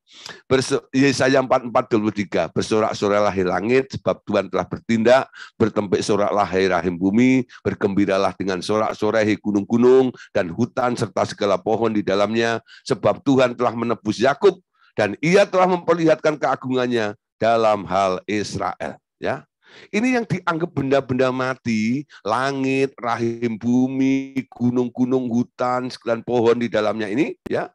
Yesaya 44:23, bersorak-soraklah hai langit, sebab Tuhan telah bertindak, bertempik soraklah hai rahim bumi, bergembiralah dengan sorak-sorai gunung-gunung dan hutan serta segala pohon di dalamnya, sebab Tuhan telah menebus Yakub dan Ia telah memperlihatkan keagungannya dalam hal Israel. Ya, ini yang dianggap benda-benda mati, langit, rahim bumi, gunung-gunung, hutan, sekalian pohon di dalamnya ini, ya,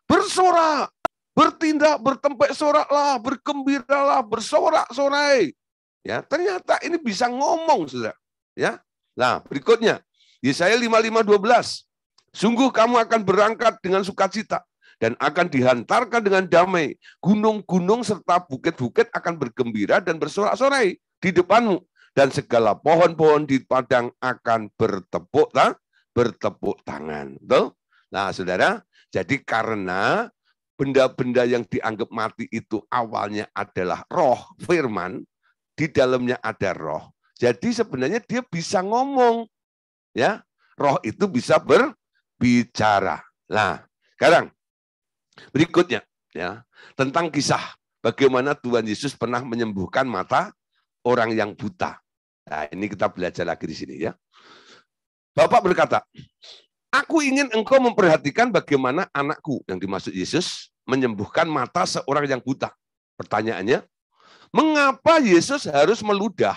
bersorak. Bertindak, bertempek soraklah, bergembiralah, bersorak-sorai. Ya, ternyata ini bisa ngomong, Saudara. Ya. Nah, berikutnya, Yesaya 55:12. Sungguh kamu akan berangkat dengan sukacita dan akan dihantarkan dengan damai. Gunung-gunung serta bukit-bukit akan bergembira dan bersorak-sorai di depanmu, dan segala pohon-pohon di padang akan bertepuk tangan. Betul? Nah, Saudara, jadi karena benda-benda yang dianggap mati itu awalnya adalah roh, firman, di dalamnya ada roh. Jadi sebenarnya dia bisa ngomong, ya. Roh itu bisa berbicara. Nah, sekarang berikutnya, ya, tentang kisah bagaimana Tuhan Yesus pernah menyembuhkan mata orang yang buta. Nah, ini kita belajar lagi di sini, ya. Bapak berkata, aku ingin engkau memperhatikan bagaimana anakku, yang dimaksud Yesus, menyembuhkan mata seorang yang buta. Pertanyaannya, mengapa Yesus harus meludah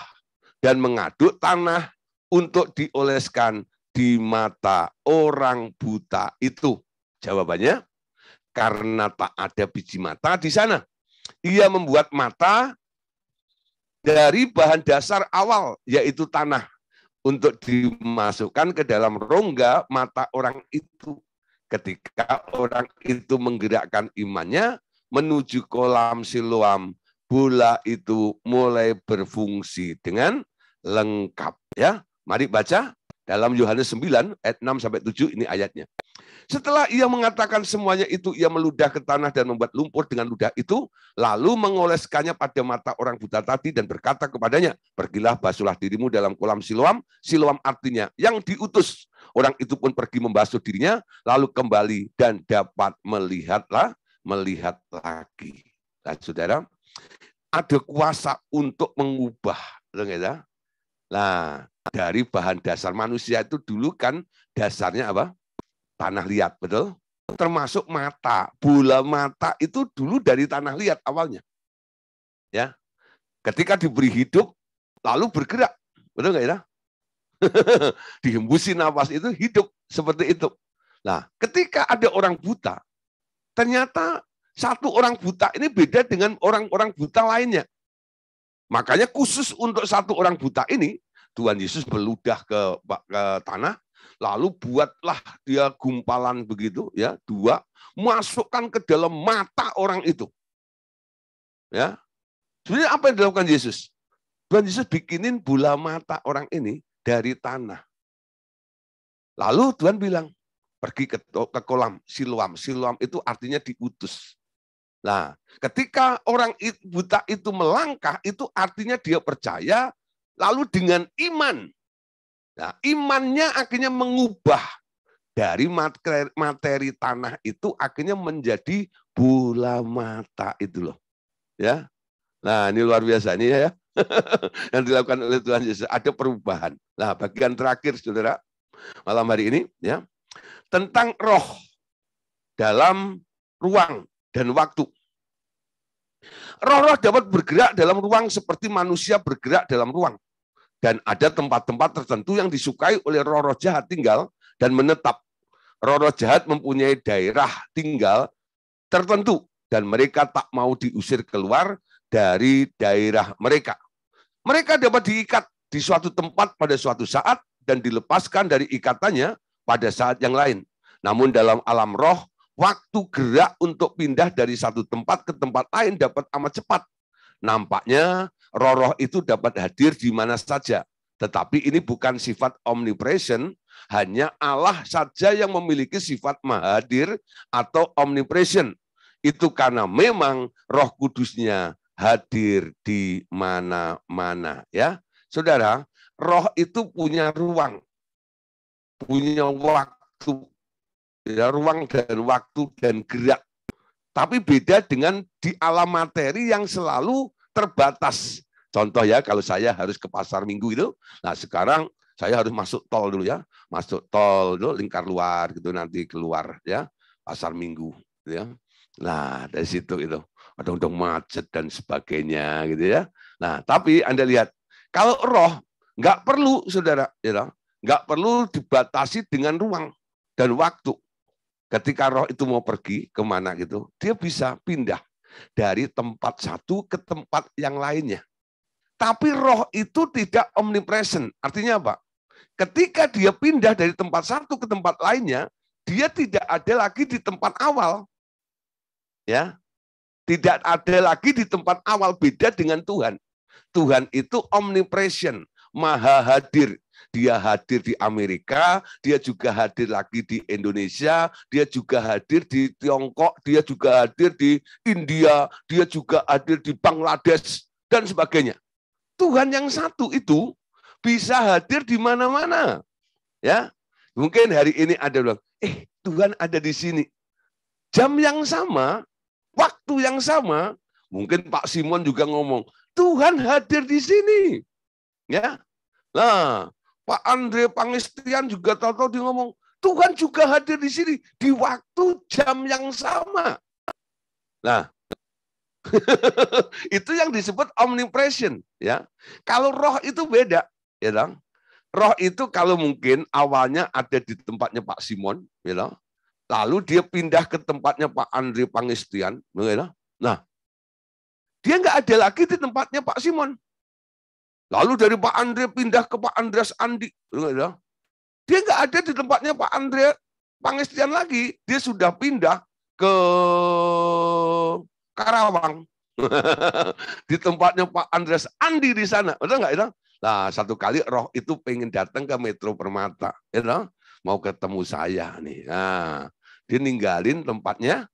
dan mengaduk tanah untuk dioleskan di mata orang buta itu? Jawabannya, karena tak ada biji mata di sana. Ia membuat mata dari bahan dasar awal, yaitu tanah, untuk dimasukkan ke dalam rongga mata orang itu. Ketika orang itu menggerakkan imannya menuju kolam Siloam, bola itu mulai berfungsi dengan lengkap. Ya, mari baca dalam Yohanes 9 ayat 6-7, ini ayatnya. Setelah ia mengatakan semuanya itu, ia meludah ke tanah dan membuat lumpur dengan ludah itu, lalu mengoleskannya pada mata orang buta tadi dan berkata kepadanya, pergilah basuhlah dirimu dalam kolam Siloam. Siloam artinya yang diutus. Orang itu pun pergi membasuh dirinya, lalu kembali dan dapat melihat lagi. Nah, saudara, ada kuasa untuk mengubah. Nah, dari bahan dasar manusia itu dulu kan dasarnya apa? Tanah liat, betul? Termasuk mata, bola mata itu dulu dari tanah liat awalnya. Ya, ketika diberi hidup, lalu bergerak, betul nggak ya? Dihembusi nafas itu hidup seperti itu. Nah, ketika ada orang buta, ternyata satu orang buta ini beda dengan orang-orang buta lainnya. Makanya khusus untuk satu orang buta ini, Tuhan Yesus meludah ke tanah, lalu buatlah dia gumpalan begitu, ya, 2, masukkan ke dalam mata orang itu. Ya, sebenarnya apa yang dilakukan Yesus? Tuhan Yesus bikinin bola mata orang ini dari tanah. Lalu Tuhan bilang, pergi ke kolam Siloam. Siloam itu artinya diutus. Nah, ketika orang buta itu melangkah, itu artinya dia percaya, lalu dengan iman. Nah, imannya akhirnya mengubah dari materi tanah itu akhirnya menjadi bola mata itu loh. Ya. Nah, ini luar biasa nih ya. Yang dilakukan oleh Tuhan Yesus, ada perubahan. Nah, bagian terakhir Saudara, malam hari ini ya, tentang roh dalam ruang dan waktu. Roh-roh dapat bergerak dalam ruang seperti manusia bergerak dalam ruang. Dan ada tempat-tempat tertentu yang disukai oleh roh-roh jahat tinggal dan menetap. Roh-roh jahat mempunyai daerah tinggal tertentu dan mereka tak mau diusir keluar dari daerah mereka. Mereka dapat diikat di suatu tempat pada suatu saat dan dilepaskan dari ikatannya pada saat yang lain. Namun dalam alam roh, waktu gerak untuk pindah dari satu tempat ke tempat lain dapat amat cepat. Nampaknya roh-roh itu dapat hadir di mana saja. Tetapi ini bukan sifat omnipresent, hanya Allah saja yang memiliki sifat mahadir atau omnipresent. Itu karena memang Roh Kudusnya hadir di mana-mana, ya. Saudara, roh itu punya ruang, punya waktu, ya, ruang dan waktu dan gerak. Tapi beda dengan di alam materi yang selalu terbatas. Contoh ya, kalau saya harus ke pasar Minggu itu, nah sekarang saya harus masuk tol dulu ya, masuk tol dulu lingkar luar gitu, nanti keluar ya pasar Minggu, gitu ya. Nah dari situ itu ada macet dan sebagainya gitu ya. Nah tapi Anda lihat, kalau roh nggak perlu saudara, ya, nggak perlu dibatasi dengan ruang dan waktu. Ketika roh itu mau pergi kemana gitu, dia bisa pindah dari tempat satu ke tempat yang lainnya. Tapi roh itu tidak omnipresent. Artinya apa? Ketika dia pindah dari tempat satu ke tempat lainnya, dia tidak ada lagi di tempat awal. Ya, tidak ada lagi di tempat awal, beda dengan Tuhan. Tuhan itu omnipresent, maha hadir. Dia hadir di Amerika, dia juga hadir lagi di Indonesia, dia juga hadir di Tiongkok, dia juga hadir di India, dia juga hadir di Bangladesh, dan sebagainya. Tuhan yang satu itu bisa hadir di mana-mana. Ya, mungkin hari ini ada bilang, Tuhan ada di sini. Jam yang sama, waktu yang sama, mungkin Pak Simon juga ngomong, Tuhan hadir di sini. Ya, nah, Pak Andre Pangestrian juga tahu-tahu dia ngomong, Tuhan juga hadir di sini di waktu jam yang sama. Nah, itu yang disebut omnipresent, ya. Kalau roh itu beda, ya dong. Roh itu kalau mungkin awalnya ada di tempatnya Pak Simon, ya dong. Lalu dia pindah ke tempatnya Pak Andre Pangestrian, ya dong. Nah, dia nggak ada lagi di tempatnya Pak Simon. Lalu dari Pak Andre pindah ke Pak Andreas Andi. Dia nggak ada di tempatnya Pak Andre Pangestrian lagi. Dia sudah pindah ke Karawang. Di tempatnya Pak Andreas Andi di sana. Betul nggak itu? Nah, satu kali roh itu pengen datang ke Metro Permata. Mau ketemu saya nih. Nah, dia ninggalin tempatnya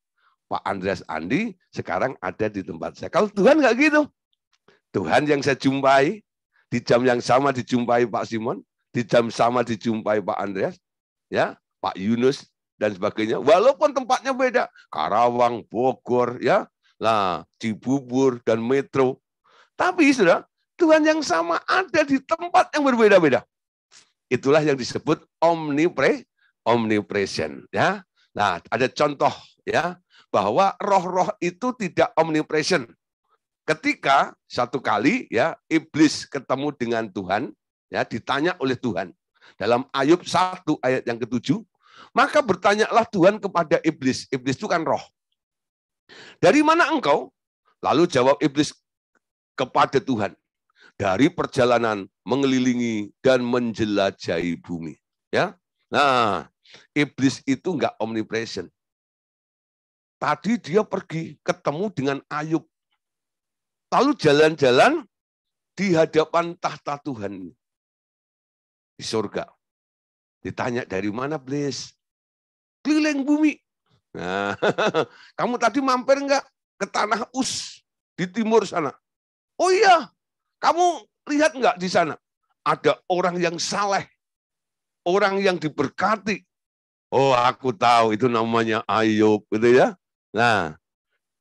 Pak Andreas Andi, sekarang ada di tempat saya. Kalau Tuhan nggak gitu. Tuhan yang saya jumpai, di jam yang sama dijumpai Pak Simon, di jam sama dijumpai Pak Andreas, ya, Pak Yunus dan sebagainya. Walaupun tempatnya beda, Karawang, Bogor, ya, nah, Cibubur dan Metro. Tapi sudah Tuhan yang sama ada di tempat yang berbeda-beda. Itulah yang disebut omnipresent, ya. Nah, ada contoh ya bahwa roh-roh itu tidak omnipresent. Ketika satu kali ya iblis ketemu dengan Tuhan, ya ditanya oleh Tuhan dalam Ayub 1 ayat yang ke-7, maka bertanyalah Tuhan kepada iblis. Iblis itu kan roh. Dari mana engkau? Lalu jawab iblis kepada Tuhan, dari perjalanan mengelilingi dan menjelajahi bumi. Ya, nah iblis itu enggak omnipresent. Tadi dia pergi ketemu dengan Ayub, lalu jalan-jalan di hadapan tahta Tuhan di surga. Ditanya dari mana, iblis? Keliling bumi. Nah, kamu tadi mampir enggak ke tanah Uz di timur sana? Oh iya, kamu lihat enggak di sana? Ada orang yang saleh, orang yang diberkati. Oh, aku tahu itu namanya Ayub, gitu ya. Nah,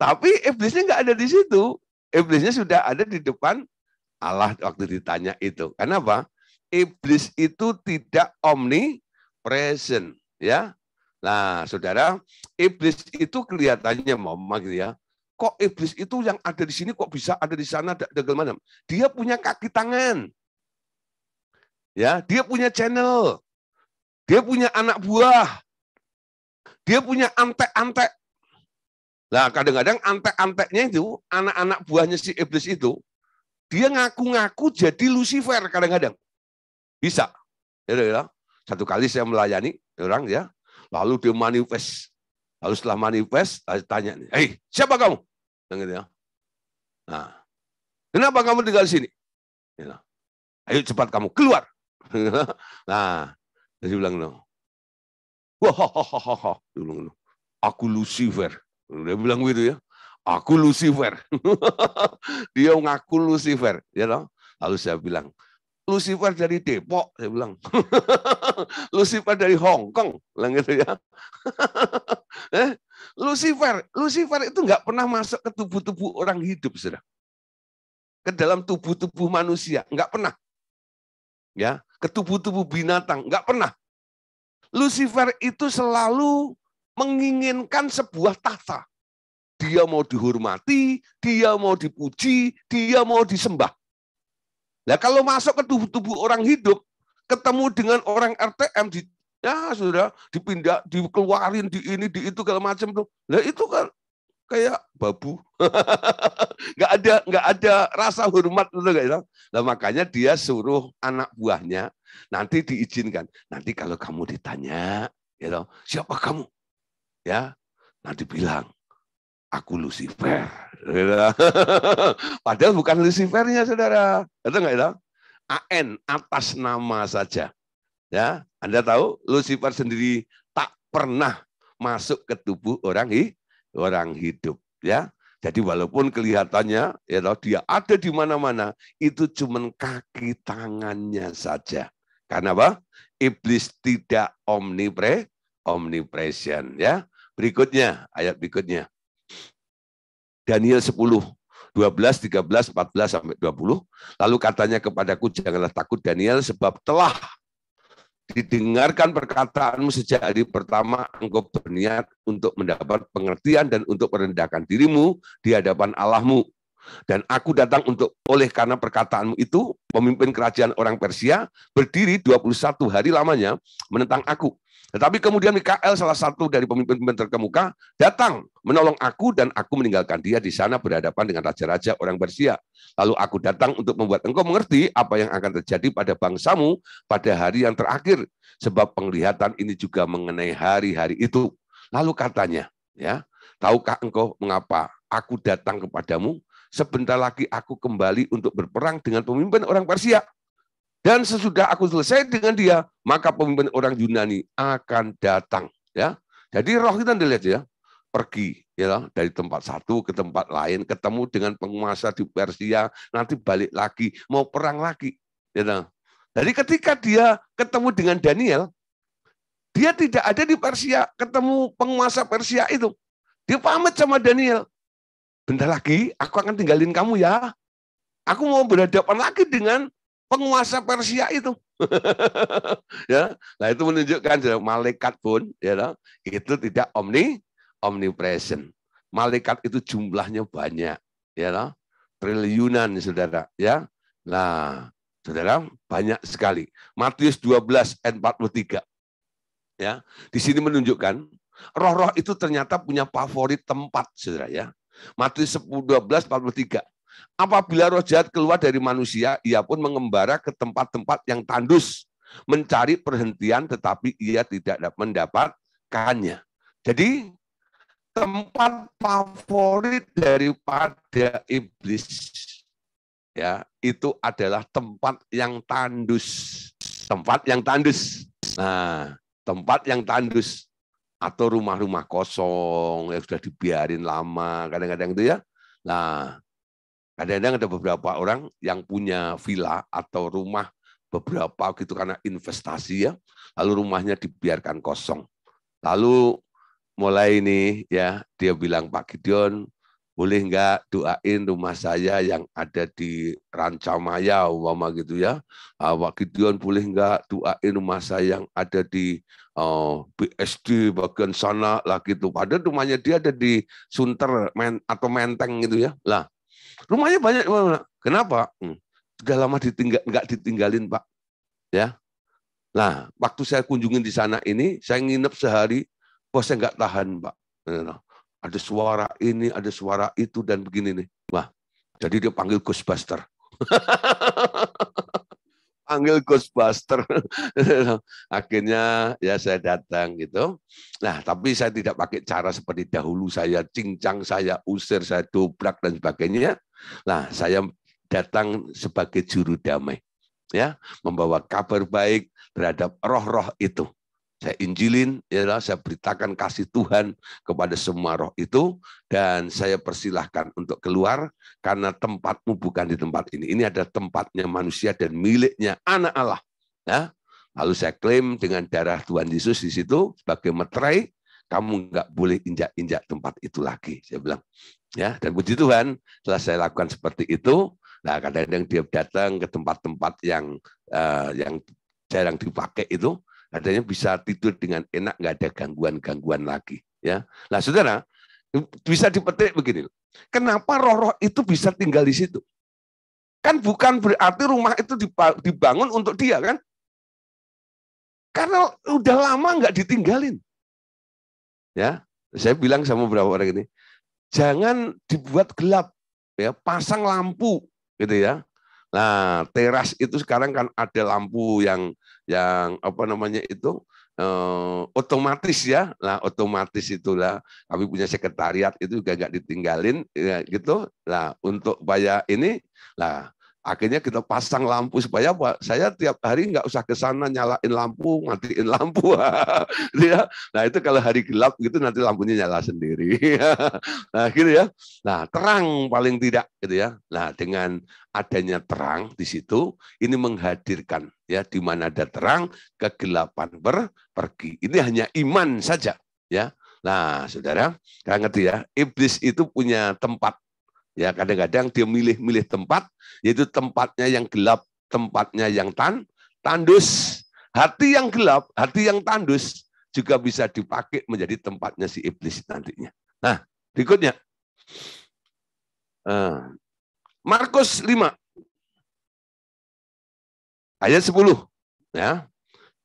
tapi iblisnya enggak ada di situ. Iblisnya sudah ada di depan Allah waktu ditanya itu. Kenapa? Iblis itu tidak omnipresent, ya. Nah, saudara, iblis itu kelihatannya momok gitu ya. Kok iblis itu yang ada di sini kok bisa ada di sana bagaimana? Dia punya kaki tangan. Ya, dia punya channel. Dia punya anak buah. Dia punya antek-antek. Nah, kadang-kadang antek-anteknya itu, anak-anak buahnya si iblis itu, dia ngaku-ngaku jadi Lucifer kadang-kadang. Bisa. Ya. Satu kali saya melayani orang ya, lalu dia manifest. Lalu setelah manifest, tanya, "Hei, siapa kamu?" Nah, kenapa kamu tinggal di sini? Ayo cepat kamu keluar. Nah, dia bilang, wah, aku Lucifer. Dia bilang gitu ya, aku Lucifer. Dia ngaku Lucifer. Ya, lalu saya bilang, Lucifer dari Depok, saya bilang. Lucifer dari Hong Kong, bilang gitu ya. Lucifer itu nggak pernah masuk ke tubuh-tubuh orang hidup, sudah. Ke dalam tubuh-tubuh manusia, nggak pernah. Ya, ke tubuh-tubuh binatang, nggak pernah. Lucifer itu selalu menginginkan sebuah tahta. Dia mau dihormati, dia mau dipuji, dia mau disembah. Nah, kalau masuk ke tubuh-tubuh orang hidup, ketemu dengan orang RTM, ya sudah dipindah, dikeluarin di ini, di itu segala macam tuh. Nah, itu kan kayak babu. nggak ada rasa hormat gitu kan. Nah, makanya dia suruh anak buahnya nanti diizinkan. Nanti kalau kamu ditanya, gitu, siapa kamu? Ya, nanti bilang aku Lucifer. Padahal bukan Lucifernya, saudara. Itu enggak itu? AN, atas nama saja. Ya, Anda tahu Lucifer sendiri tak pernah masuk ke tubuh orang hidup. Ya, jadi walaupun kelihatannya ya dia ada di mana-mana, itu cuma kaki tangannya saja. Karena apa? Iblis tidak omnipresent. Ya, berikutnya ayat berikutnya. Daniel 10, 12, 13, 14 sampai 20. Lalu katanya kepadaku, janganlah takut Daniel, sebab telah didengarkan perkataanmu sejak hari pertama engkau berniat untuk mendapat pengertian dan untuk merendahkan dirimu di hadapan Allahmu. Dan aku datang oleh karena perkataanmu itu, pemimpin kerajaan orang Persia berdiri 21 hari lamanya menentang aku. Tetapi kemudian Mikael, salah satu dari pemimpin-pemimpin terkemuka, datang menolong aku dan aku meninggalkan dia di sana berhadapan dengan raja-raja orang Persia. Lalu aku datang untuk membuat engkau mengerti apa yang akan terjadi pada bangsamu pada hari yang terakhir. Sebab penglihatan ini juga mengenai hari-hari itu. Lalu katanya, ya, tahukah engkau mengapa aku datang kepadamu? Sebentar lagi aku kembali untuk berperang dengan pemimpin orang Persia. Dan sesudah aku selesai dengan dia, maka pemimpin orang Yunani akan datang. Ya, jadi roh kita dilihat ya, pergi ya dari tempat satu ke tempat lain, ketemu dengan penguasa di Persia, nanti balik lagi, mau perang lagi. Ya, jadi ketika dia ketemu dengan Daniel, dia tidak ada di Persia, ketemu penguasa Persia itu. Dia pamit sama Daniel. Bentar lagi aku akan tinggalin kamu ya. Aku mau berhadapan lagi dengan penguasa Persia itu. Ya, nah itu menunjukkan malaikat pun ya, itu tidak omnipresent. Malaikat itu jumlahnya banyak, ya, triliunan, saudara. Ya, nah, saudara, banyak sekali. Matius 12 ayat 43. Ya, di sini menunjukkan Roh-roh itu ternyata punya favorit tempat, saudara ya. Matius 10:12-43. Apabila roh jahat keluar dari manusia, ia pun mengembara ke tempat-tempat yang tandus, mencari perhentian, tetapi ia tidak mendapatkannya. Jadi tempat favorit daripada iblis ya itu adalah tempat yang tandus. Tempat yang tandus. Nah, tempat yang tandus atau rumah-rumah kosong yang sudah dibiarin lama, kadang-kadang itu ya. Nah, kadang-kadang ada beberapa orang yang punya villa atau rumah beberapa gitu karena investasi ya, lalu rumahnya dibiarkan kosong. Lalu mulai ini ya, dia bilang, Pak Gideon, boleh nggak doain rumah saya yang ada di Rancamaya, umpama gitu ya. Pak Gideon, boleh nggak doain rumah saya yang ada di BSD bagian sana lah gitu. Padahal rumahnya dia ada di Sunter atau Menteng gitu ya. Lah, rumahnya banyak. Kenapa? Sudah lama nggak ditinggalin, Pak. Ya. Nah, waktu saya kunjungin di sana ini, saya nginep sehari, saya nggak tahan, Pak. Ada suara ini, ada suara itu, dan begini nih. Wah, jadi dia panggil Ghostbuster. Panggil Ghostbuster. Akhirnya ya saya datang gitu. Nah, tapi saya tidak pakai cara seperti dahulu, saya cincang, saya usir, saya dobrak dan sebagainya. Nah, saya datang sebagai juru damai. Ya, membawa kabar baik terhadap roh-roh itu. Saya injilin, ya, saya beritakan kasih Tuhan kepada semua roh itu, dan saya persilahkan untuk keluar karena tempatmu bukan di tempat ini. Ini ada tempatnya manusia dan miliknya anak Allah. Ya. Lalu saya klaim dengan darah Tuhan Yesus di situ sebagai meterai, kamu nggak boleh injak-injak tempat itu lagi. Saya bilang, ya. Dan puji Tuhan, setelah saya lakukan seperti itu, nah kadang-kadang dia datang ke tempat-tempat yang jarang dipakai itu. Adanya bisa tidur dengan enak, nggak ada gangguan-gangguan lagi. Ya, nah saudara bisa dipetik begini. Kenapa roh-roh itu bisa tinggal di situ? Kan bukan berarti rumah itu dibangun untuk dia kan? Karena udah lama nggak ditinggalin. Ya, saya bilang sama beberapa orang ini, jangan dibuat gelap, ya pasang lampu, gitu ya. Nah, teras itu sekarang kan ada lampu yang apa namanya itu otomatis ya. Nah, otomatis itulah kami punya sekretariat itu juga nggak ditinggalin ya, gitu. Nah, untuk bayar ini, lah akhirnya kita pasang lampu supaya apa? Saya tiap hari nggak usah ke sana nyalain lampu, matiin lampu. Nah, itu kalau hari gelap gitu nanti lampunya nyala sendiri. Nah, gitu ya. Nah, terang paling tidak gitu ya. Nah, dengan adanya terang di situ, ini menghadirkan ya di mana ada terang, kegelapan pergi. Ini hanya iman saja ya. Nah, saudara, kalian ngerti ya, iblis itu punya tempat. Ya, kadang-kadang dia milih-milih tempat, yaitu tempatnya yang gelap, tempatnya yang tandus. Hati yang gelap, hati yang tandus juga bisa dipakai menjadi tempatnya si iblis nantinya. Nah, berikutnya. Markus 5 ayat 10. Ya.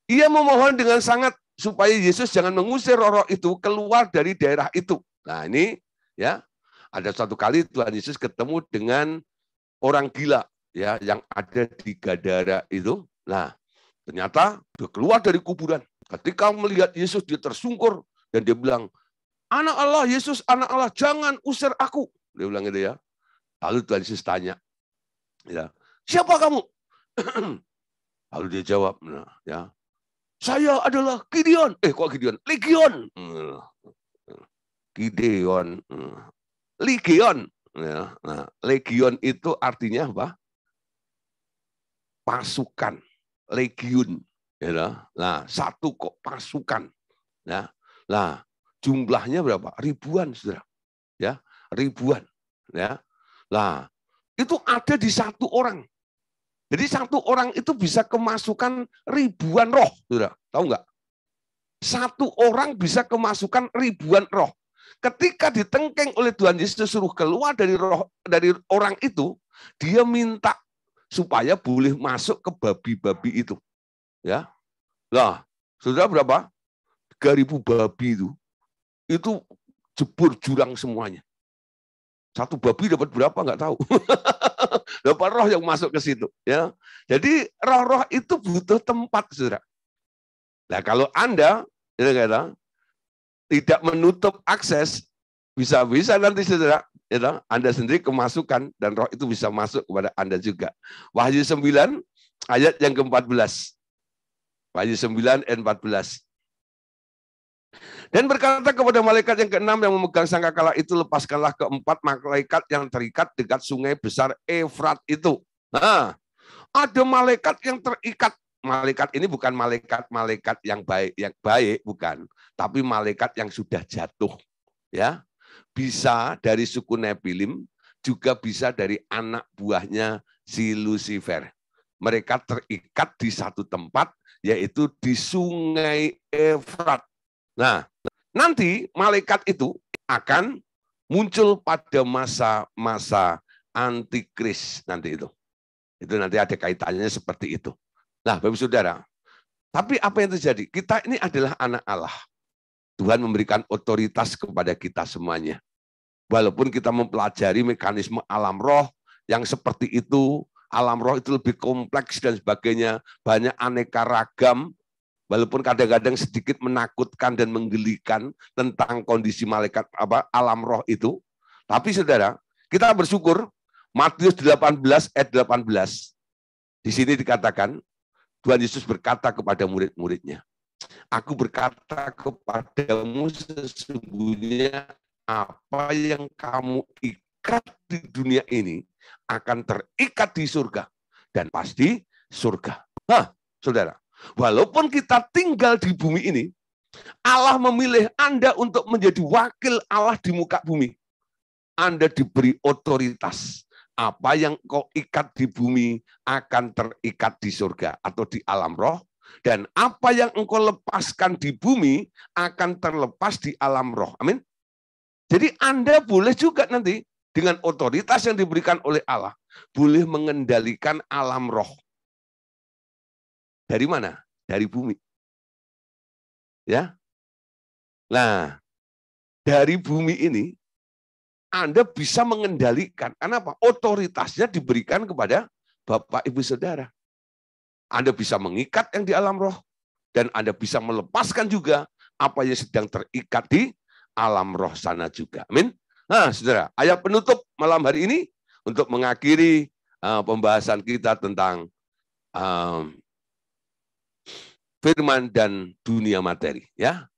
Ia memohon dengan sangat supaya Yesus jangan mengusir roh-roh itu keluar dari daerah itu. Nah, ini ya. Ada suatu kali Tuhan Yesus ketemu dengan orang gila ya yang ada di Gadara itu. Nah, ternyata dia keluar dari kuburan. Ketika melihat Yesus dia tersungkur dan dia bilang, "Anak Allah, Yesus anak Allah, jangan usir aku." Dia bilang gitu ya. Lalu Tuhan Yesus tanya, ya, "Siapa kamu?" Lalu dia jawab, nah, ya, "Saya adalah Gideon." Kok Gideon? Legion. Gideon. Legion. Ya, nah, legion itu artinya apa? Pasukan. Legion. Ya, nah, satu kok pasukan. Ya, nah, jumlahnya berapa? Ribuan, saudara. Ya, ribuan. Ya, nah, itu ada di satu orang. Jadi satu orang itu bisa kemasukan ribuan roh, saudara. Tahu nggak? Satu orang bisa kemasukan ribuan roh. Ketika ditengkeng oleh Tuhan Yesus suruh keluar dari orang itu, dia minta supaya boleh masuk ke babi-babi itu. Ya. Lah, saudara berapa? 3.000 babi itu. itu jebur jurang semuanya. Satu babi dapat berapa nggak tahu. Dapat roh yang masuk ke situ. Ya, jadi roh-roh itu butuh tempat, saudara. Nah, kalau Anda tidak menutup akses, bisa-bisa nanti saudara, Anda sendiri kemasukan dan roh itu bisa masuk kepada Anda juga. Wahyu 9 ayat yang ke-14. Wahyu 9 ayat 14. Dan berkata kepada malaikat yang ke-6 yang memegang sangkakala itu, lepaskanlah keempat malaikat yang terikat dekat sungai besar Efrat itu. Nah, ada malaikat yang terikat. Malaikat ini bukan malaikat-malaikat yang baik, bukan, tapi malaikat yang sudah jatuh. Ya, bisa dari suku Nefilim, juga bisa dari anak buahnya si Lucifer. Mereka terikat di satu tempat, yaitu di sungai Efrat. Nah, nanti malaikat itu akan muncul pada masa-masa antikris nanti itu. Itu nanti ada kaitannya seperti itu. Nah, Bapak Saudara, tapi apa yang terjadi? Kita ini adalah anak Allah. Tuhan memberikan otoritas kepada kita semuanya. Walaupun kita mempelajari mekanisme alam roh yang seperti itu, alam roh itu lebih kompleks dan sebagainya, banyak aneka ragam, walaupun kadang-kadang sedikit menakutkan dan menggelikan tentang kondisi malaikat alam roh itu. Tapi saudara, kita bersyukur Matius 18 ayat 18. Di sini dikatakan Tuhan Yesus berkata kepada murid-muridnya, aku berkata kepadamu sesungguhnya apa yang kamu ikat di dunia ini akan terikat di surga. Dan pasti surga. Saudara, walaupun kita tinggal di bumi ini, Allah memilih Anda untuk menjadi wakil Allah di muka bumi. Anda diberi otoritas. Apa yang kau ikat di bumi akan terikat di surga atau di alam roh. Dan apa yang engkau lepaskan di bumi akan terlepas di alam roh. Amin. Jadi Anda boleh juga nanti dengan otoritas yang diberikan oleh Allah, boleh mengendalikan alam roh. Dari mana? Dari bumi. Ya. Nah, dari bumi ini Anda bisa mengendalikan. Karena apa? Otoritasnya diberikan kepada Bapak Ibu Saudara. Anda bisa mengikat yang di alam roh. Dan Anda bisa melepaskan juga apa yang sedang terikat di alam roh sana juga. Amin. Nah, saudara, ayat penutup malam hari ini untuk mengakhiri pembahasan kita tentang firman dan dunia materi. Ya.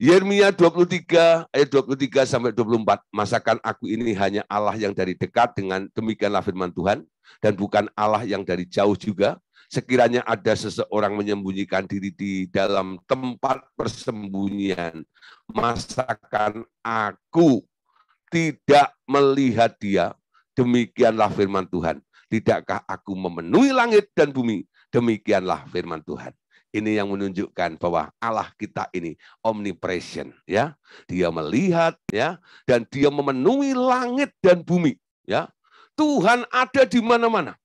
Yeremia 23 ayat 23 sampai 24. Masakan aku ini hanya Allah yang dari dekat, dengan demikianlah firman Tuhan, dan bukan Allah yang dari jauh juga. Sekiranya ada seseorang menyembunyikan diri di dalam tempat persembunyian, masakan aku tidak melihat dia. Demikianlah firman Tuhan. Tidakkah aku memenuhi langit dan bumi? Demikianlah firman Tuhan. Ini yang menunjukkan bahwa Allah kita ini omnipresent, ya. Dia melihat, ya, dan dia memenuhi langit dan bumi, ya. Tuhan ada di mana-mana.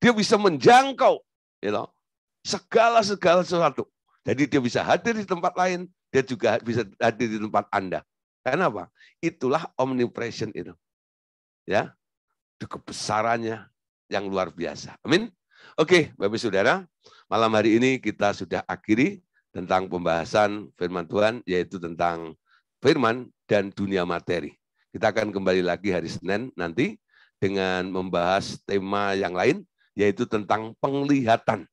Dia bisa menjangkau, segala sesuatu. Jadi dia bisa hadir di tempat lain, dia juga bisa hadir di tempat Anda. Kenapa? Itulah omnipresent itu, ya. Itu kebesarannya yang luar biasa. Amin. Oke, Bapak Saudara, malam hari ini kita sudah akhiri tentang pembahasan firman Tuhan, yaitu tentang firman dan dunia materi. Kita akan kembali lagi hari Senin nanti dengan membahas tema yang lain, yaitu tentang penglihatan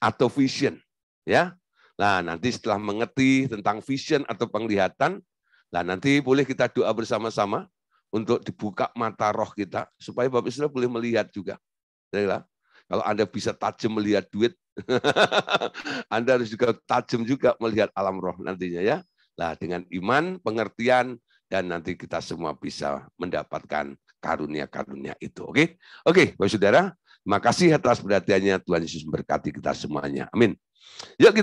atau vision. Ya, nah nanti setelah mengerti tentang vision atau penglihatan, nah nanti boleh kita doa bersama-sama untuk dibuka mata roh kita, supaya Bapak Saudara boleh melihat juga. Kalau Anda bisa tajam melihat duit, Anda harus juga tajam juga melihat alam roh nantinya, ya. Nah, dengan iman, pengertian, dan nanti kita semua bisa mendapatkan karunia-karunia itu. Oke, Bapak Saudara, terima kasih atas perhatiannya. Tuhan Yesus memberkati kita semuanya. Amin. Yuk kita